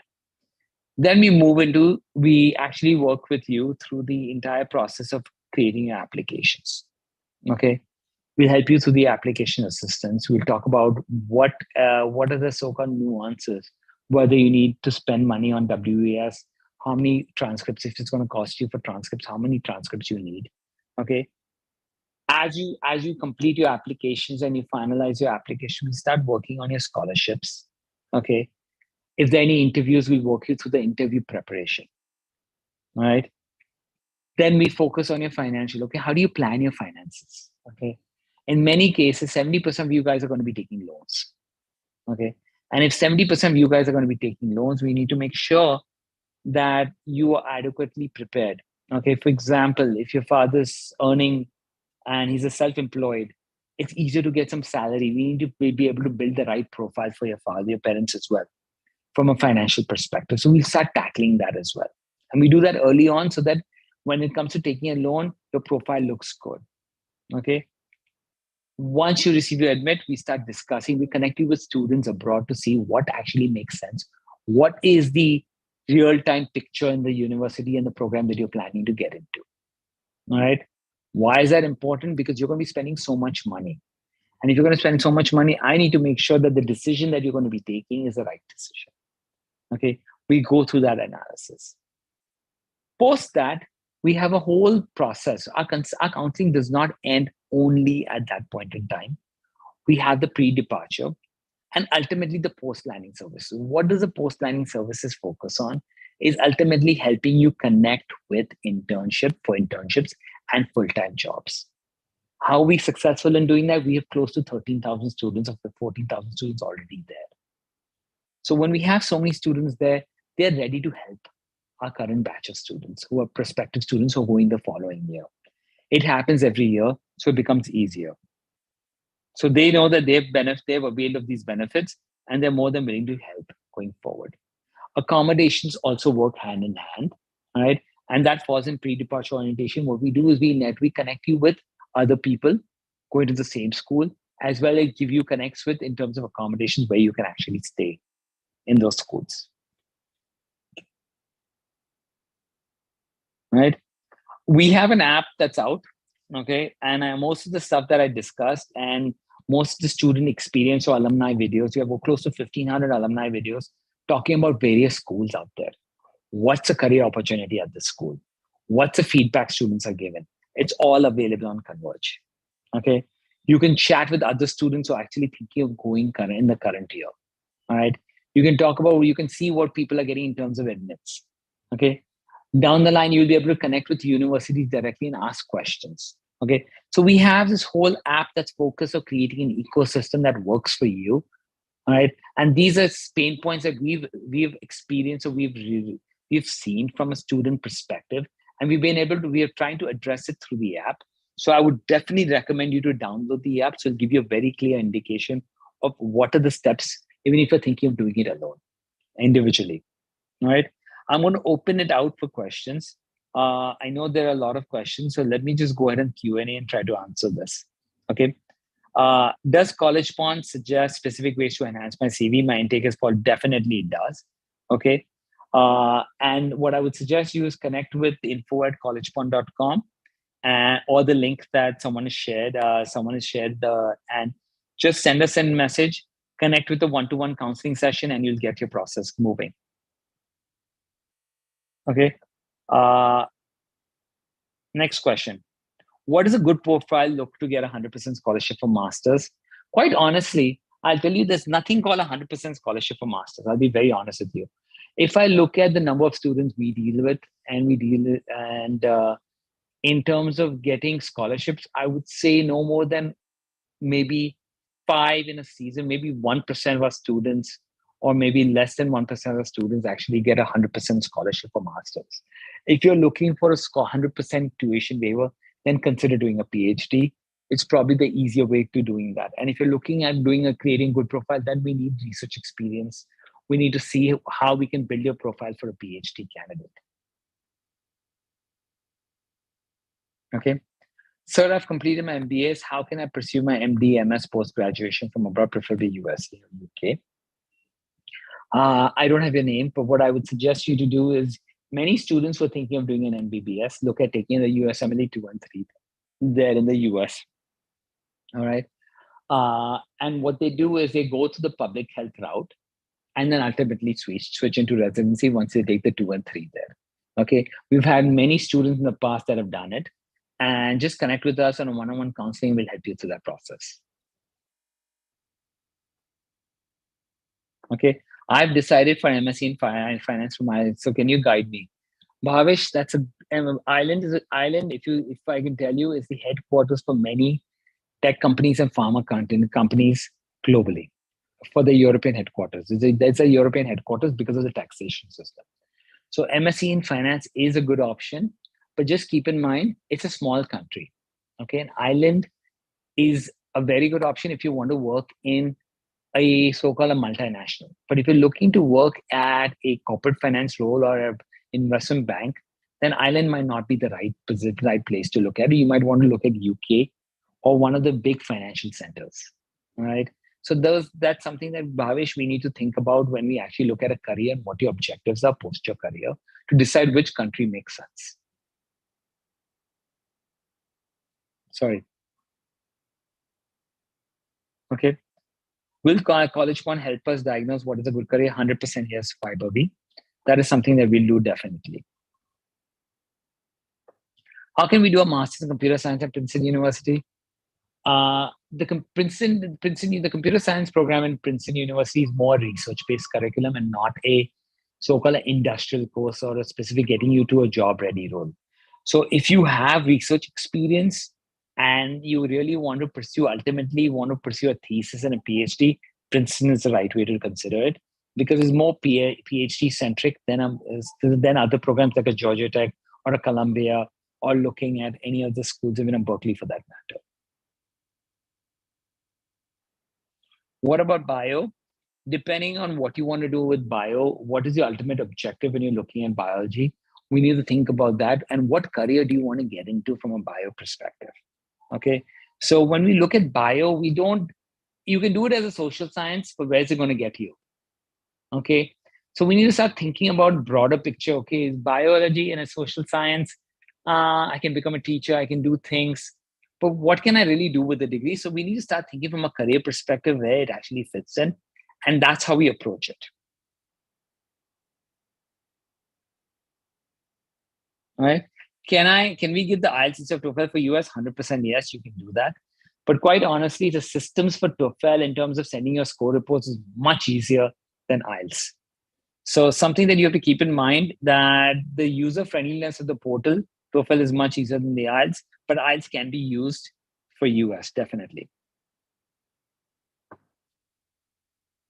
Then we actually work with you through the entire process of creating your applications. Okay. We'll help you through the application assistance. We'll talk about what are the so-called nuances, whether you need to spend money on WES, how many transcripts, if it's going to cost you for transcripts, how many transcripts you need. Okay. As you complete your applications and you finalize your application, we start working on your scholarships. Okay. If there are any interviews, we walk you through the interview preparation. All right. Then we focus on your financial. Okay. How do you plan your finances? Okay. In many cases, 70% of you guys are going to be taking loans. Okay. And if 70% of you guys are going to be taking loans, we need to make sure that you are adequately prepared. Okay. For example, if your father's earning and he's a self-employed, it's easier to get some salary. We need to be able to build the right profile for your father, your parents as well, from a financial perspective. So we'll start tackling that as well. And we do that early on so that when it comes to taking a loan, your profile looks good. Okay. Once you receive your admit, we start discussing, we connect you with students abroad to see what actually makes sense. What is the real-time picture in the university and the program that you're planning to get into? All right. Why is that important? Because you're going to be spending so much money. And if you're going to spend so much money, I need to make sure that the decision that you're going to be taking is the right decision. Okay. We go through that analysis. Post that, we have a whole process. Our counseling does not end only at that point in time. We have the pre-departure and ultimately the post-landing services. What does the post-landing services focus on? Is ultimately helping you connect with internships and full-time jobs. How are we successful in doing that? We have close to 13,000 students of the 14,000 students already there. So when we have so many students there, they're ready to help our current batch of students who are prospective students who are going the following year. It happens every year, so it becomes easier. So they know that they've availed of these benefits and they're more than willing to help going forward. Accommodations also work hand in hand, all right? And that falls in pre-departure orientation. What we do is we connect you with other people going to the same school, as well as give you connects with in terms of accommodations where you can actually stay in those schools. Right? We have an app that's out, okay? And most of the stuff that I discussed and most of the student experience or alumni videos, we have close to 1,500 alumni videos talking about various schools out there. What's a career opportunity at the school? What's the feedback students are given? It's all available on Converge, okay? You can chat with other students who are actually thinking of going in the current year, all right? You can see what people are getting in terms of admits, okay? Down the line, you'll be able to connect with universities directly and ask questions. Okay. So we have this whole app that's focused on creating an ecosystem that works for you. All right. And these are pain points that we've experienced or we've seen from a student perspective. And we are trying to address it through the app. So I would definitely recommend you to download the app. So it'll give you a very clear indication of what are the steps, even if you're thinking of doing it alone, individually. All right. I'm going to open it out for questions. I know there are a lot of questions, so let me just go ahead and Q&A and try to answer this. Okay. Does Collegepond suggest specific ways to enhance my CV? My intake is full. Definitely it does. Okay. And what I would suggest you is connect with info@collegepond.com or the link that someone has shared. And just send us a message, connect with the one-to-one counseling session, and you'll get your process moving. Okay. Next question. What does a good profile look to get 100% scholarship for masters? Quite honestly, I'll tell you there's nothing called 100% scholarship for masters. I'll be very honest with you. If I look at the number of students we deal with in terms of getting scholarships, I would say no more than maybe 5 in a season, maybe 1% of our students, or maybe less than 1% of students actually get 100% scholarship for masters. If you're looking for a 100% tuition waiver, then consider doing a PhD. It's probably the easier way to doing that. And if you're looking at creating good profile, then we need research experience. We need to see how we can build your profile for a PhD candidate. Okay. Sir, I've completed my MBAs. How can I pursue my MD, MS post-graduation from abroad, preferably USA or UK? I don't have your name, but what I would suggest you to do is many students who are thinking of doing an MBBS look at taking the USMLE 2 and 3 there in the US. All right. And what they do is they go to the public health route and then ultimately switch into residency once they take the 2 and 3 there. Okay. We've had many students in the past that have done it, and just connect with us, and a one-on-one counseling will help you through that process. Okay. I've decided for MSc in finance for my, so can you guide me? Bhavish, that's island is an island. If I can tell you, is the headquarters for many tech companies and pharma companies globally, for the European headquarters. There's a European headquarters because of the taxation system. So MSc in finance is a good option, but just keep in mind, it's a small country. Okay. An island is a very good option if you want to work in a so-called a multinational. But if you're looking to work at a corporate finance role or an investment bank, then Ireland might not be the right place to look at. You might want to look at UK or one of the big financial centers. All right. So that's something that, Bhavesh, we need to think about when we actually look at a career and what your objectives are post your career to decide which country makes sense. Sorry. Okay. Will Collegepond help us diagnose what is a good career? 100% yes, Fiberby. That is something that we'll do definitely. How can we do a master's in computer science at Princeton University? The computer science program in Princeton University is more research-based curriculum and not a so-called industrial course or a specific getting you to a job-ready role. So if you have research experience and you really ultimately want to pursue a thesis and a PhD, Princeton is the right way to consider it, because it's more PhD centric than other programs like a Georgia Tech or a Columbia, or looking at any of the schools, even in Berkeley for that matter. What about bio? Depending on what you want to do with bio, what is your ultimate objective when you're looking at biology? We need to think about that. And what career do you want to get into from a bio perspective? Okay. So when we look at bio, you can do it as a social science, but where's it going to get you? Okay. So we need to start thinking about broader picture. Okay. Is biology and a social science? I can become a teacher. I can do things. But what can I really do with the degree? So we need to start thinking from a career perspective where it actually fits in. And that's how we approach it. All right. Can we give the IELTS instead of TOEFL for US? 100% yes, you can do that. But quite honestly, the systems for TOEFL in terms of sending your score reports is much easier than IELTS. So something that you have to keep in mind, that the user friendliness of the portal, TOEFL is much easier than the IELTS, but IELTS can be used for US, definitely.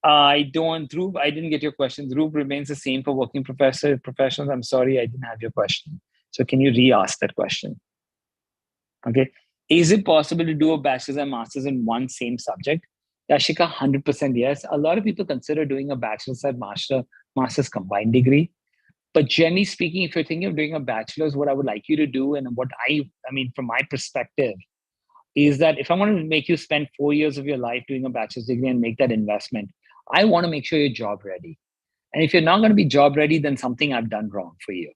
Dhruv, I didn't get your question. Dhruv remains the same for working professionals. I'm sorry, I didn't have your question. So can you re-ask that question? Okay. Is it possible to do a bachelor's and master's in one same subject? Yashika, 100% yes. A lot of people consider doing a bachelor's and master's combined degree. But generally speaking, if you're thinking of doing a bachelor's, what I would like you to do, and what I mean, from my perspective, is that if I want to make you spend 4 years of your life doing a bachelor's degree and make that investment, I want to make sure you're job ready. And if you're not going to be job ready, then something I've done wrong for you.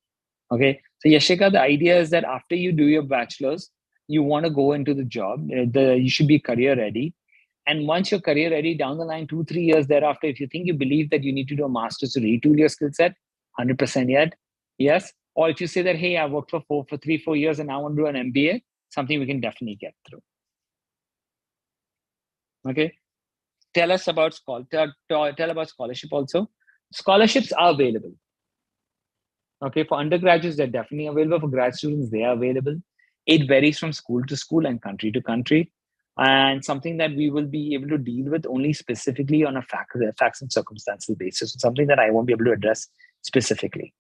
Okay. So Yashika, the idea is that after you do your bachelor's, you want to go into the job. You should be career ready. And once you're career ready, down the line, 2-3 years thereafter, if you believe that you need to do a master's to retool your skill set, 100% yes. Or if you say that, hey, I worked for 3-4 years and I want to do an MBA, something we can definitely get through. Okay. Tell us about tell about scholarship also. Scholarships are available. Okay, for undergraduates, they're definitely available. For grad students, they are available. It varies from school to school and country to country, and something that we will be able to deal with only specifically on a facts and circumstances basis. It's something that I won't be able to address specifically.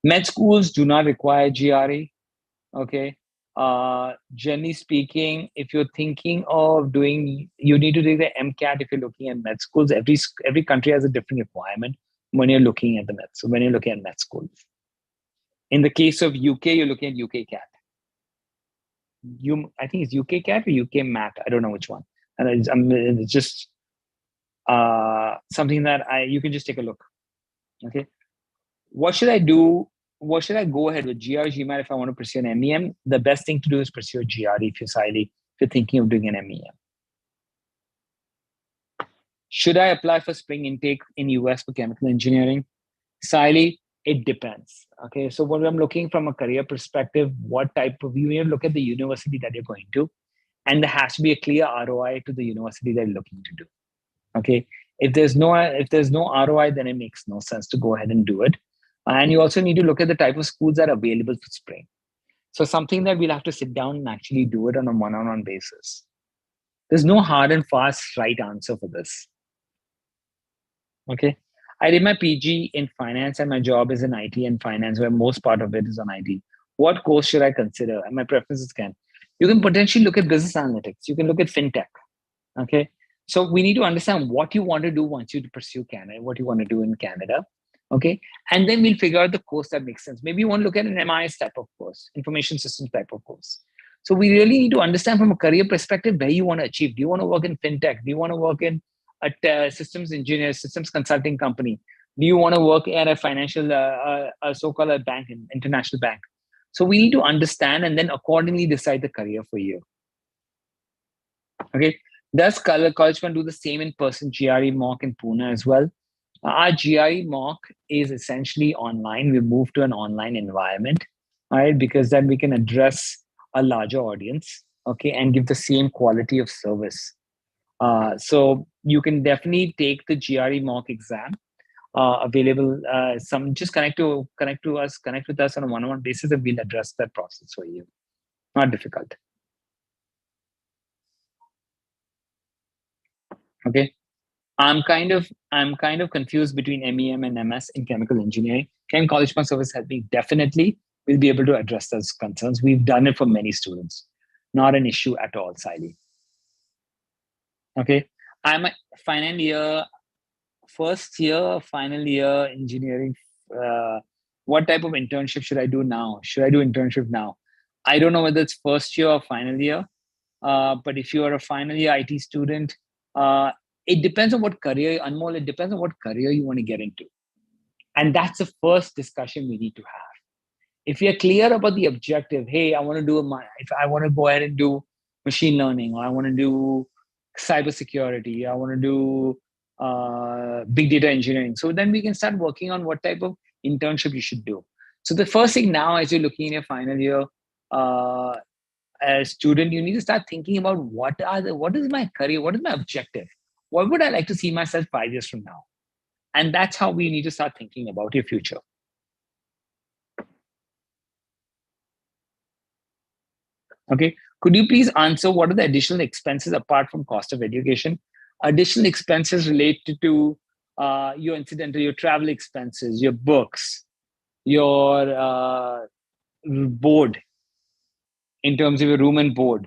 Med schools do not require GRE. Okay. Generally speaking, if you're thinking of you need to do the MCAT if you're looking at med schools. Every country has a different requirement when you're looking at med schools. In the case of UK, you're looking at UK CAT. I think it's UK CAT or UK MAT. I don't know which one. And it's just something that you can just take a look. Okay. What should I do what should I go ahead with, GR, GMAT, if I want to pursue an MEM? The best thing to do is pursue a GRE if you're thinking of doing an MEM. Should I apply for spring intake in US for chemical engineering? Siley, it depends. Okay, so what I'm looking from a career perspective, what type of, you need to look at the university that you're going to, and there has to be a clear ROI to the university that you're looking to do. Okay, if there's no ROI, then it makes no sense to go ahead and do it. And you also need to look at the type of schools that are available for spring. So something that we'll have to sit down and actually do it on a one-on-one basis. There's no hard and fast right answer for this. Okay, I did my PG in finance and my job is in IT and finance, where most part of it is on IT. What course should I consider? And my preferences you can potentially look at business analytics. You can look at fintech. Okay, so we need to understand what you want to do once you pursue Canada, what you want to do in Canada. Okay, and then we'll figure out the course that makes sense. Maybe you want to look at an MIS type of course, information systems type of course. So we really need to understand from a career perspective where you want to achieve. Do you want to work in fintech? Do you want to work in a systems engineer, systems consulting company? Do you want to work at a financial, so-called a bank, an international bank? So we need to understand and then accordingly decide the career for you. Okay. Does Collegepond do the same in-person GRE mock in Pune as well? Our GRE mock is essentially online. We moved to an online environment, all right, because then we can address a larger audience, okay, and give the same quality of service. So you can definitely take the GRE mock exam available. Just connect with us on a one-on-one basis, and we'll address that process for you. Not difficult. Okay. I'm kind of confused between MEM and MS in chemical engineering. Can Collegepond service help me? Definitely, we'll be able to address those concerns. We've done it for many students. Not an issue at all, Siley. Okay, I'm a first year, final year engineering. What type of internship should I do now? Should I do internship now? I don't know whether it's first year or final year, but if you are a final year IT student, it depends on what career, Anmol, it depends on what career you want to get into. And that's the first discussion we need to have. If you're clear about the objective, hey, I want to go ahead and do machine learning, or I want to do cybersecurity, I want to do big data engineering. So then we can start working on what type of internship you should do. So the first thing now, as you're looking in your final year, as a student, you need to start thinking about what is my career, what is my objective, what would I like to see myself 5 years from now, and that's how we need to start thinking about your future. Okay, could you please answer what are the additional expenses apart from cost of education? Additional expenses related to your incidental, your travel expenses, your books, your board, in terms of your room and board.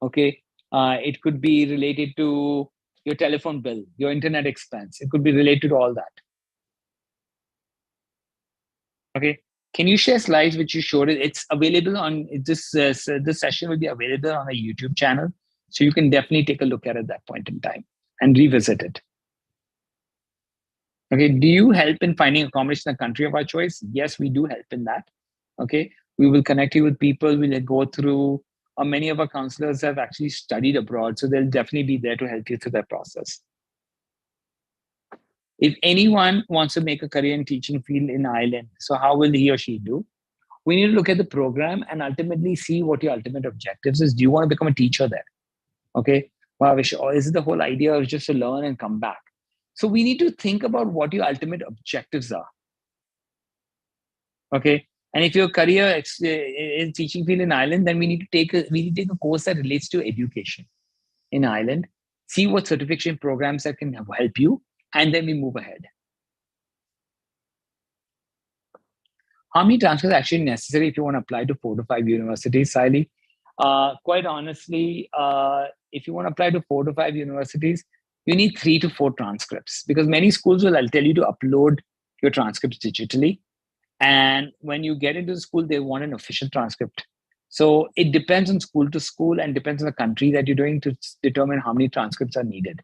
Okay, it could be related to your telephone bill, your internet expense. It could be related to all that. Okay, can you share slides which you showed? It's available on this. This session will be available on a YouTube channel, so you can definitely take a look at it at that point in time and revisit it. Okay, do you help in finding accommodation in the country of our choice? Yes, we do help in that. Okay, we will connect you with people. We'll go through. Many of our counselors have actually studied abroad, so they'll definitely be there to help you through that process. If anyone wants to make a career in teaching field in Ireland, so how will he or she do? We need to look at the program and ultimately see what your ultimate objectives is. Do you want to become a teacher there? Okay, or is it the whole idea of just to learn and come back? So we need to think about what your ultimate objectives are. Okay, and if your career is teaching field in Ireland, then we need to take a course that relates to education in Ireland. See what certification programs that can help you, and then we move ahead. How many transcripts are actually necessary if you want to apply to 4 to 5 universities, Siley? Quite honestly, if you want to apply to 4 to 5 universities, you need 3 to 4 transcripts, because many schools will tell you to upload your transcripts digitally. And when you get into the school, they want an official transcript. So it depends on school to school and depends on the country that you're doing to determine how many transcripts are needed.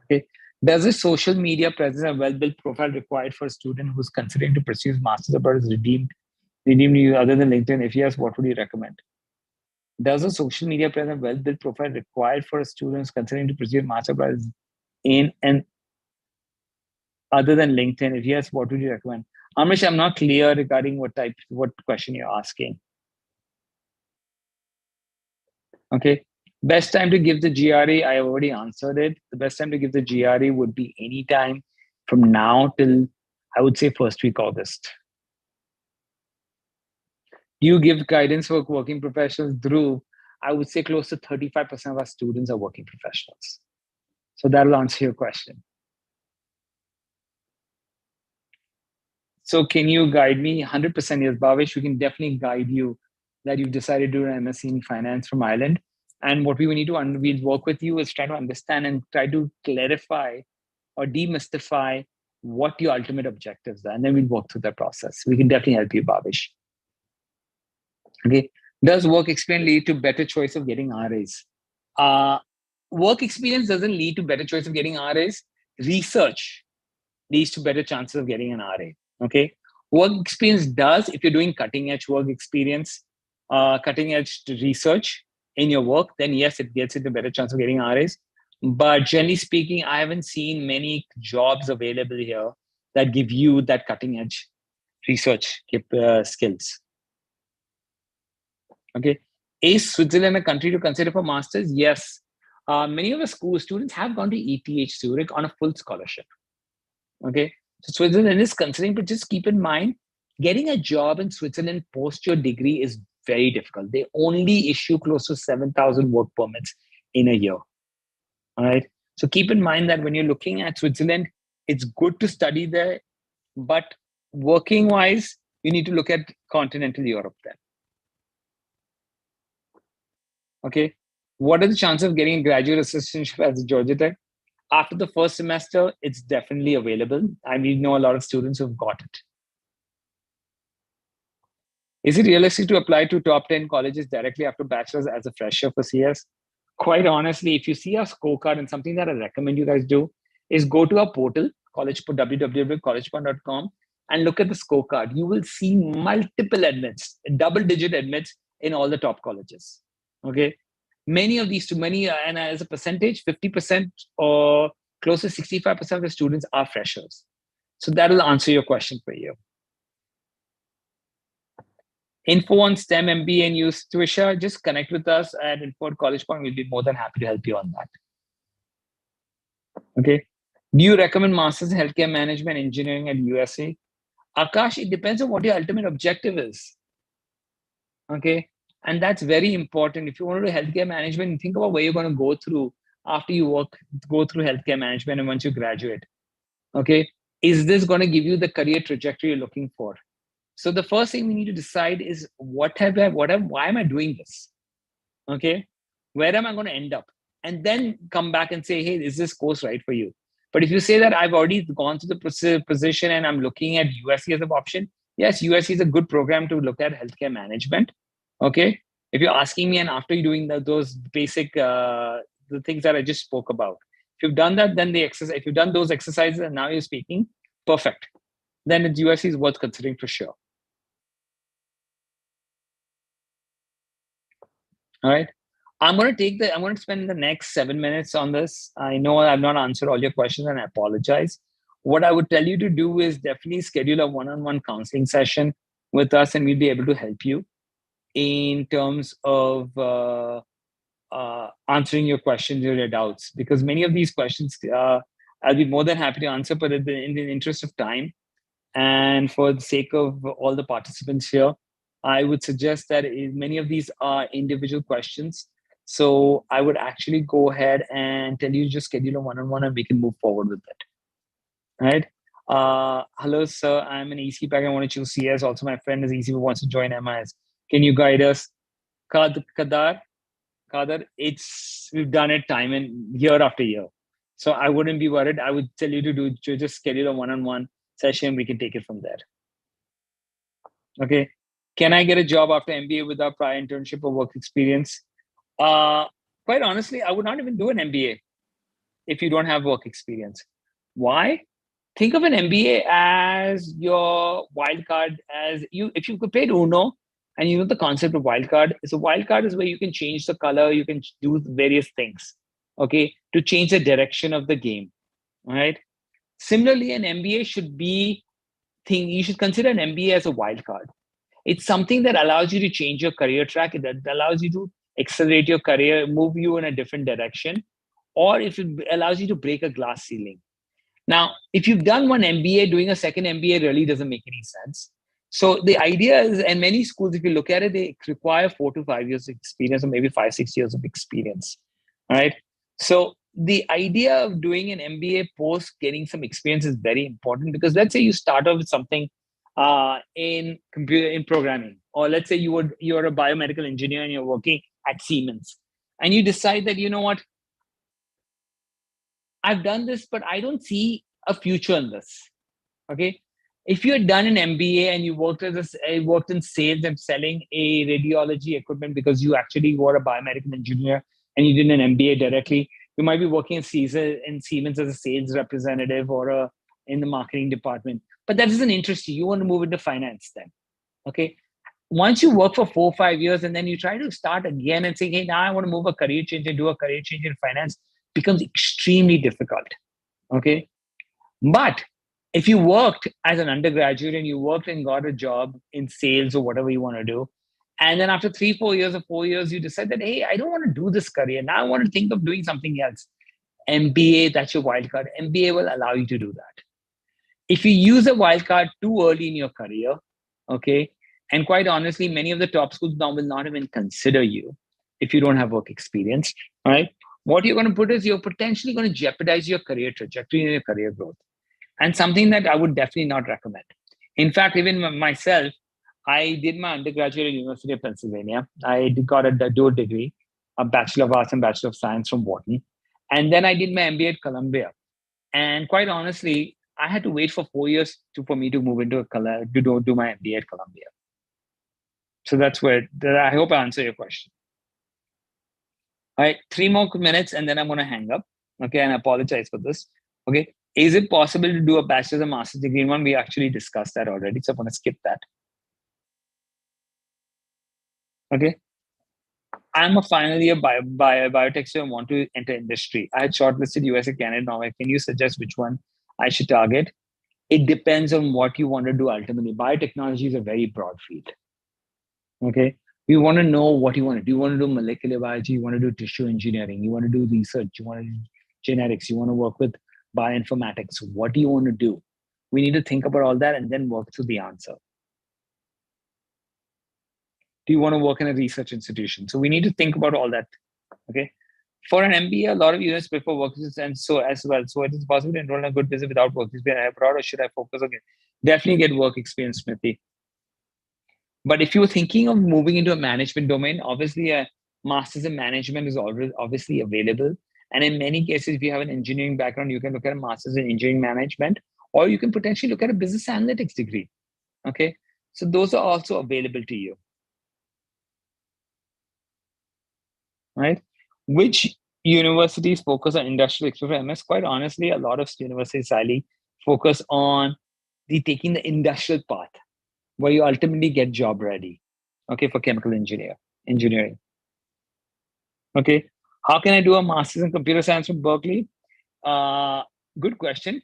Okay. Does a social media presence and well-built profile required for a student who's considering to pursue his master's abroad is redeemed you other than LinkedIn? If yes, what would you recommend? Does a social media presence and well-built profile required for a student who's considering to pursue a master's abroad in and other than LinkedIn? If yes, what would you recommend? Amish, I'm not clear regarding what question you're asking. Okay. Best time to give the GRE, I already answered it. The best time to give the GRE would be any time from now till, I would say, first week August. You give guidance for working professionals, Dhruv. I would say close to 35% of our students are working professionals. So that'll answer your question. So can you guide me? 100% yes, Bhavesh, we can definitely guide you that you've decided to do an MSc in finance from Ireland. And what we need to we'll work with you is try to understand and try to clarify or demystify what your ultimate objectives are. And then we'll walk through that process. We can definitely help you, Bhavesh. Okay. Does work experience lead to better choice of getting RAs? Work experience doesn't lead to better choice of getting RAs. Research leads to better chances of getting an RA. Okay. Work experience does if you're doing cutting edge work experience, cutting edge research in your work, then yes, it gets into better chance of getting RAs. But generally speaking, I haven't seen many jobs available here that give you that cutting edge research skills. Okay. Is Switzerland a country to consider for masters? Yes. Many of our school students have gone to ETH Zurich on a full scholarship. Okay. So Switzerland is considering, but just keep in mind, getting a job in Switzerland post your degree is very difficult. They only issue close to 7,000 work permits in a year. All right. So keep in mind that when you're looking at Switzerland, it's good to study there, but working wise, you need to look at continental Europe then. Okay. What are the chances of getting a graduate assistantship as a Georgia Tech? After the first semester, it's definitely available. I mean, know a lot of students who've got it. Is it realistic to apply to top 10 colleges directly after bachelor's as a fresher for CS? Quite honestly, if you see our scorecard, and something that I recommend you guys do is go to our portal, www.collegepond.com, and look at the scorecard. You will see multiple admits, double-digit admits in all the top colleges. Okay. Many of these, and as a percentage, 50% or close to 65% of the students are freshers. So that will answer your question for you. Info on STEM, MBA, and use Twisha, just connect with us at info at Collegepond. We'll be more than happy to help you on that. Okay. Do you recommend Masters in Healthcare Management Engineering at USA? Akash, it depends on what your ultimate objective is. Okay. And that's very important. If you want to do healthcare management, think about where you're going to go through after you go through healthcare management and once you graduate. Okay. Is this going to give you the career trajectory you're looking for? So the first thing we need to decide is why am I doing this? Okay. Where am I going to end up? And then come back and say, hey, is this course right for you? But if you say that I've already gone through the position and I'm looking at USC as an option, yes, USC is a good program to look at healthcare management. Okay. If you're asking me, and after you're doing those basic, the things that I just spoke about, if you've done that, then the exercise, if you've done those exercises and now you're speaking, perfect. Then the USC is worth considering for sure. All right. I'm going to spend the next 7 minutes on this. I know I've not answered all your questions and I apologize. What I would tell you to do is definitely schedule a one-on-one counseling session with us and we'll be able to help you in terms of answering your questions or your doubts, because many of these questions I'll be more than happy to answer, but in the interest of time and for the sake of all the participants here, I would suggest that many of these are individual questions. So I would actually go ahead and tell you just schedule a one-on-one and we can move forward with it. All right. Hello, sir. I'm an EC pack. I want to choose CS. Also, my friend is EC who wants to join MIS. Can you guide us? Kadar, we've done it time and year after year. So I wouldn't be worried. I would tell you to just schedule a one-on-one session. We can take it from there. Okay. Can I get a job after MBA without prior internship or work experience? Quite honestly, I would not even do an MBA if you don't have work experience. Why? Think of an MBA as your wild card. As you, if you could play Uno, and you know the concept of wild card. So wild card is where you can change the color, you can do various things, okay, to change the direction of the game. All right. Similarly, an MBA should be thing. You should consider an MBA as a wild card. It's something that allows you to change your career track. That allows you to accelerate your career, move you in a different direction, or if it allows you to break a glass ceiling. Now, if you've done one MBA, doing a second MBA really doesn't make any sense. So the idea is, and many schools, if you look at it, they require 4 to 5 years of experience, or maybe 5, 6 years of experience. All right. So the idea of doing an MBA post getting some experience is very important, because let's say you start off with something in computer, in programming, or let's say you're a biomedical engineer and you're working at Siemens, and you decide that, you know what, I've done this, but I don't see a future in this. Okay. If you had done an MBA and you worked in sales and selling a radiology equipment because you actually were a biomedical engineer and you did an MBA directly, you might be working in Siemens as a sales representative or in the marketing department. But that doesn't interest you. You want to move into finance then. Okay. Once you work for 4 or 5 years and then you try to start again and say, hey, now I want to move a career change and do a career change in finance, becomes extremely difficult. Okay. But if you worked as an undergraduate and you worked and got a job in sales or whatever you want to do, and then after 3, 4 years or 4 years, you decide that, hey, I don't want to do this career. Now I want to think of doing something else. MBA, that's your wild card. MBA will allow you to do that. If you use a wild card too early in your career, okay, and quite honestly, many of the top schools now will not even consider you if you don't have work experience, all right? What you're going to put is you're potentially going to jeopardize your career trajectory and your career growth. And something that I would definitely not recommend. In fact, even myself, I did my undergraduate at University of Pennsylvania. I got a dual degree, a Bachelor of Arts and Bachelor of Science from Wharton. And then I did my MBA at Columbia. And quite honestly, I had to wait for 4 years for me to move into to do my MBA at Columbia. So that's where, I hope I answer your question. All right, 3 more minutes and then I'm going to hang up. Okay, and I apologize for this. Okay, is it possible to do a bachelor's and master's degree in one? We actually discussed that already, so I'm going to skip that. Okay, I'm a final year biotech student and want to enter industry. I had shortlisted USA, Canada, Norway. Can you suggest which one I should target? It depends on what you want to do ultimately. Biotechnology is a very broad field. Okay, you want to know what you want to do. You want to do molecular biology, you want to do tissue engineering, you want to do research, you want to do genetics, you want to work with bioinformatics. What do you want to do? We need to think about all that and then work through the answer. Do you want to work in a research institution? So we need to think about all that. Okay. For an MBA, a lot of units prefer work and so as well. So it is possible to enroll in a good business without work experience abroad, or should I focus on it? Definitely get work experience, Smithy. But if you're thinking of moving into a management domain, obviously a master's in management is already obviously available. And in many cases, if you have an engineering background, you can look at a master's in engineering management, or you can potentially look at a business analytics degree. Okay. So those are also available to you. Right? Which universities focus on industrial exposure MS? Quite honestly, a lot of universities, Sally, focus on taking the industrial path where you ultimately get job ready, okay, for chemical engineering. Okay, how can I do a master's in computer science from Berkeley? Good question.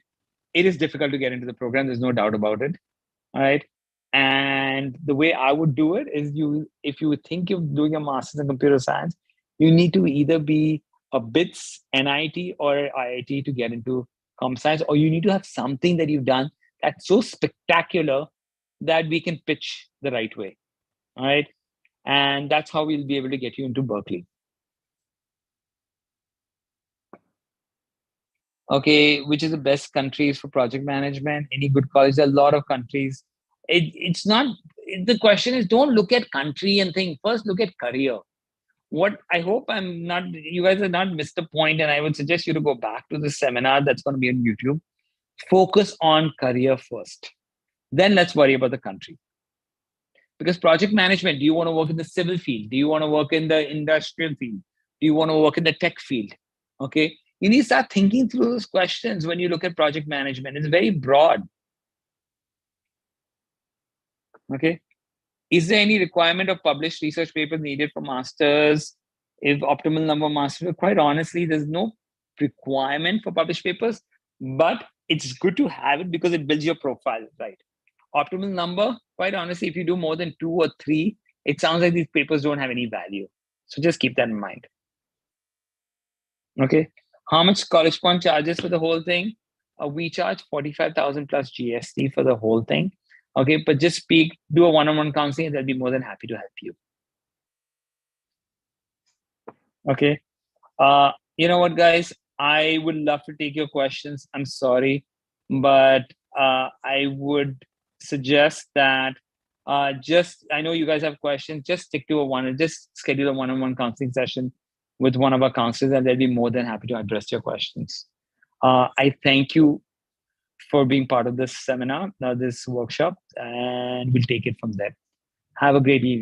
It is difficult to get into the program. There's no doubt about it. All right. And the way I would do it is if you think of doing a master's in computer science, you need to either be a BITS, NIT, or IIT to get into comp science, or you need to have something that you've done that's so spectacular that we can pitch the right way. All right. And that's how we'll be able to get you into Berkeley. Okay, which is the best countries for project management? Any good college? There are a lot of countries. It's not, the question is, don't look at country and think, first look at career. What I hope you guys have not missed the point, and I would suggest you to go back to the seminar that's going to be on YouTube. Focus on career first. Then let's worry about the country. Because project management, do you want to work in the civil field? Do you want to work in the industrial field? Do you want to work in the tech field? Okay. You need to start thinking through those questions when you look at project management. It's very broad. Okay. Is there any requirement of published research papers needed for masters? If optimal number of masters, quite honestly, there's no requirement for published papers, but it's good to have it because it builds your profile, right? Optimal number, quite honestly, if you do more than 2 or 3, it sounds like these papers don't have any value. So just keep that in mind. Okay. How much Collegepond charges for the whole thing? We charge 45,000 plus GST for the whole thing. Okay, but just do a one-on-one counseling and they'll be more than happy to help you. Okay. You know what, guys? I would love to take your questions. I'm sorry, but I would suggest that I know you guys have questions. Just schedule a one-on-one counseling session with one of our counselors, and they'll be more than happy to address your questions. I thank you for being part of this seminar, this workshop, and we'll take it from there. Have a great evening.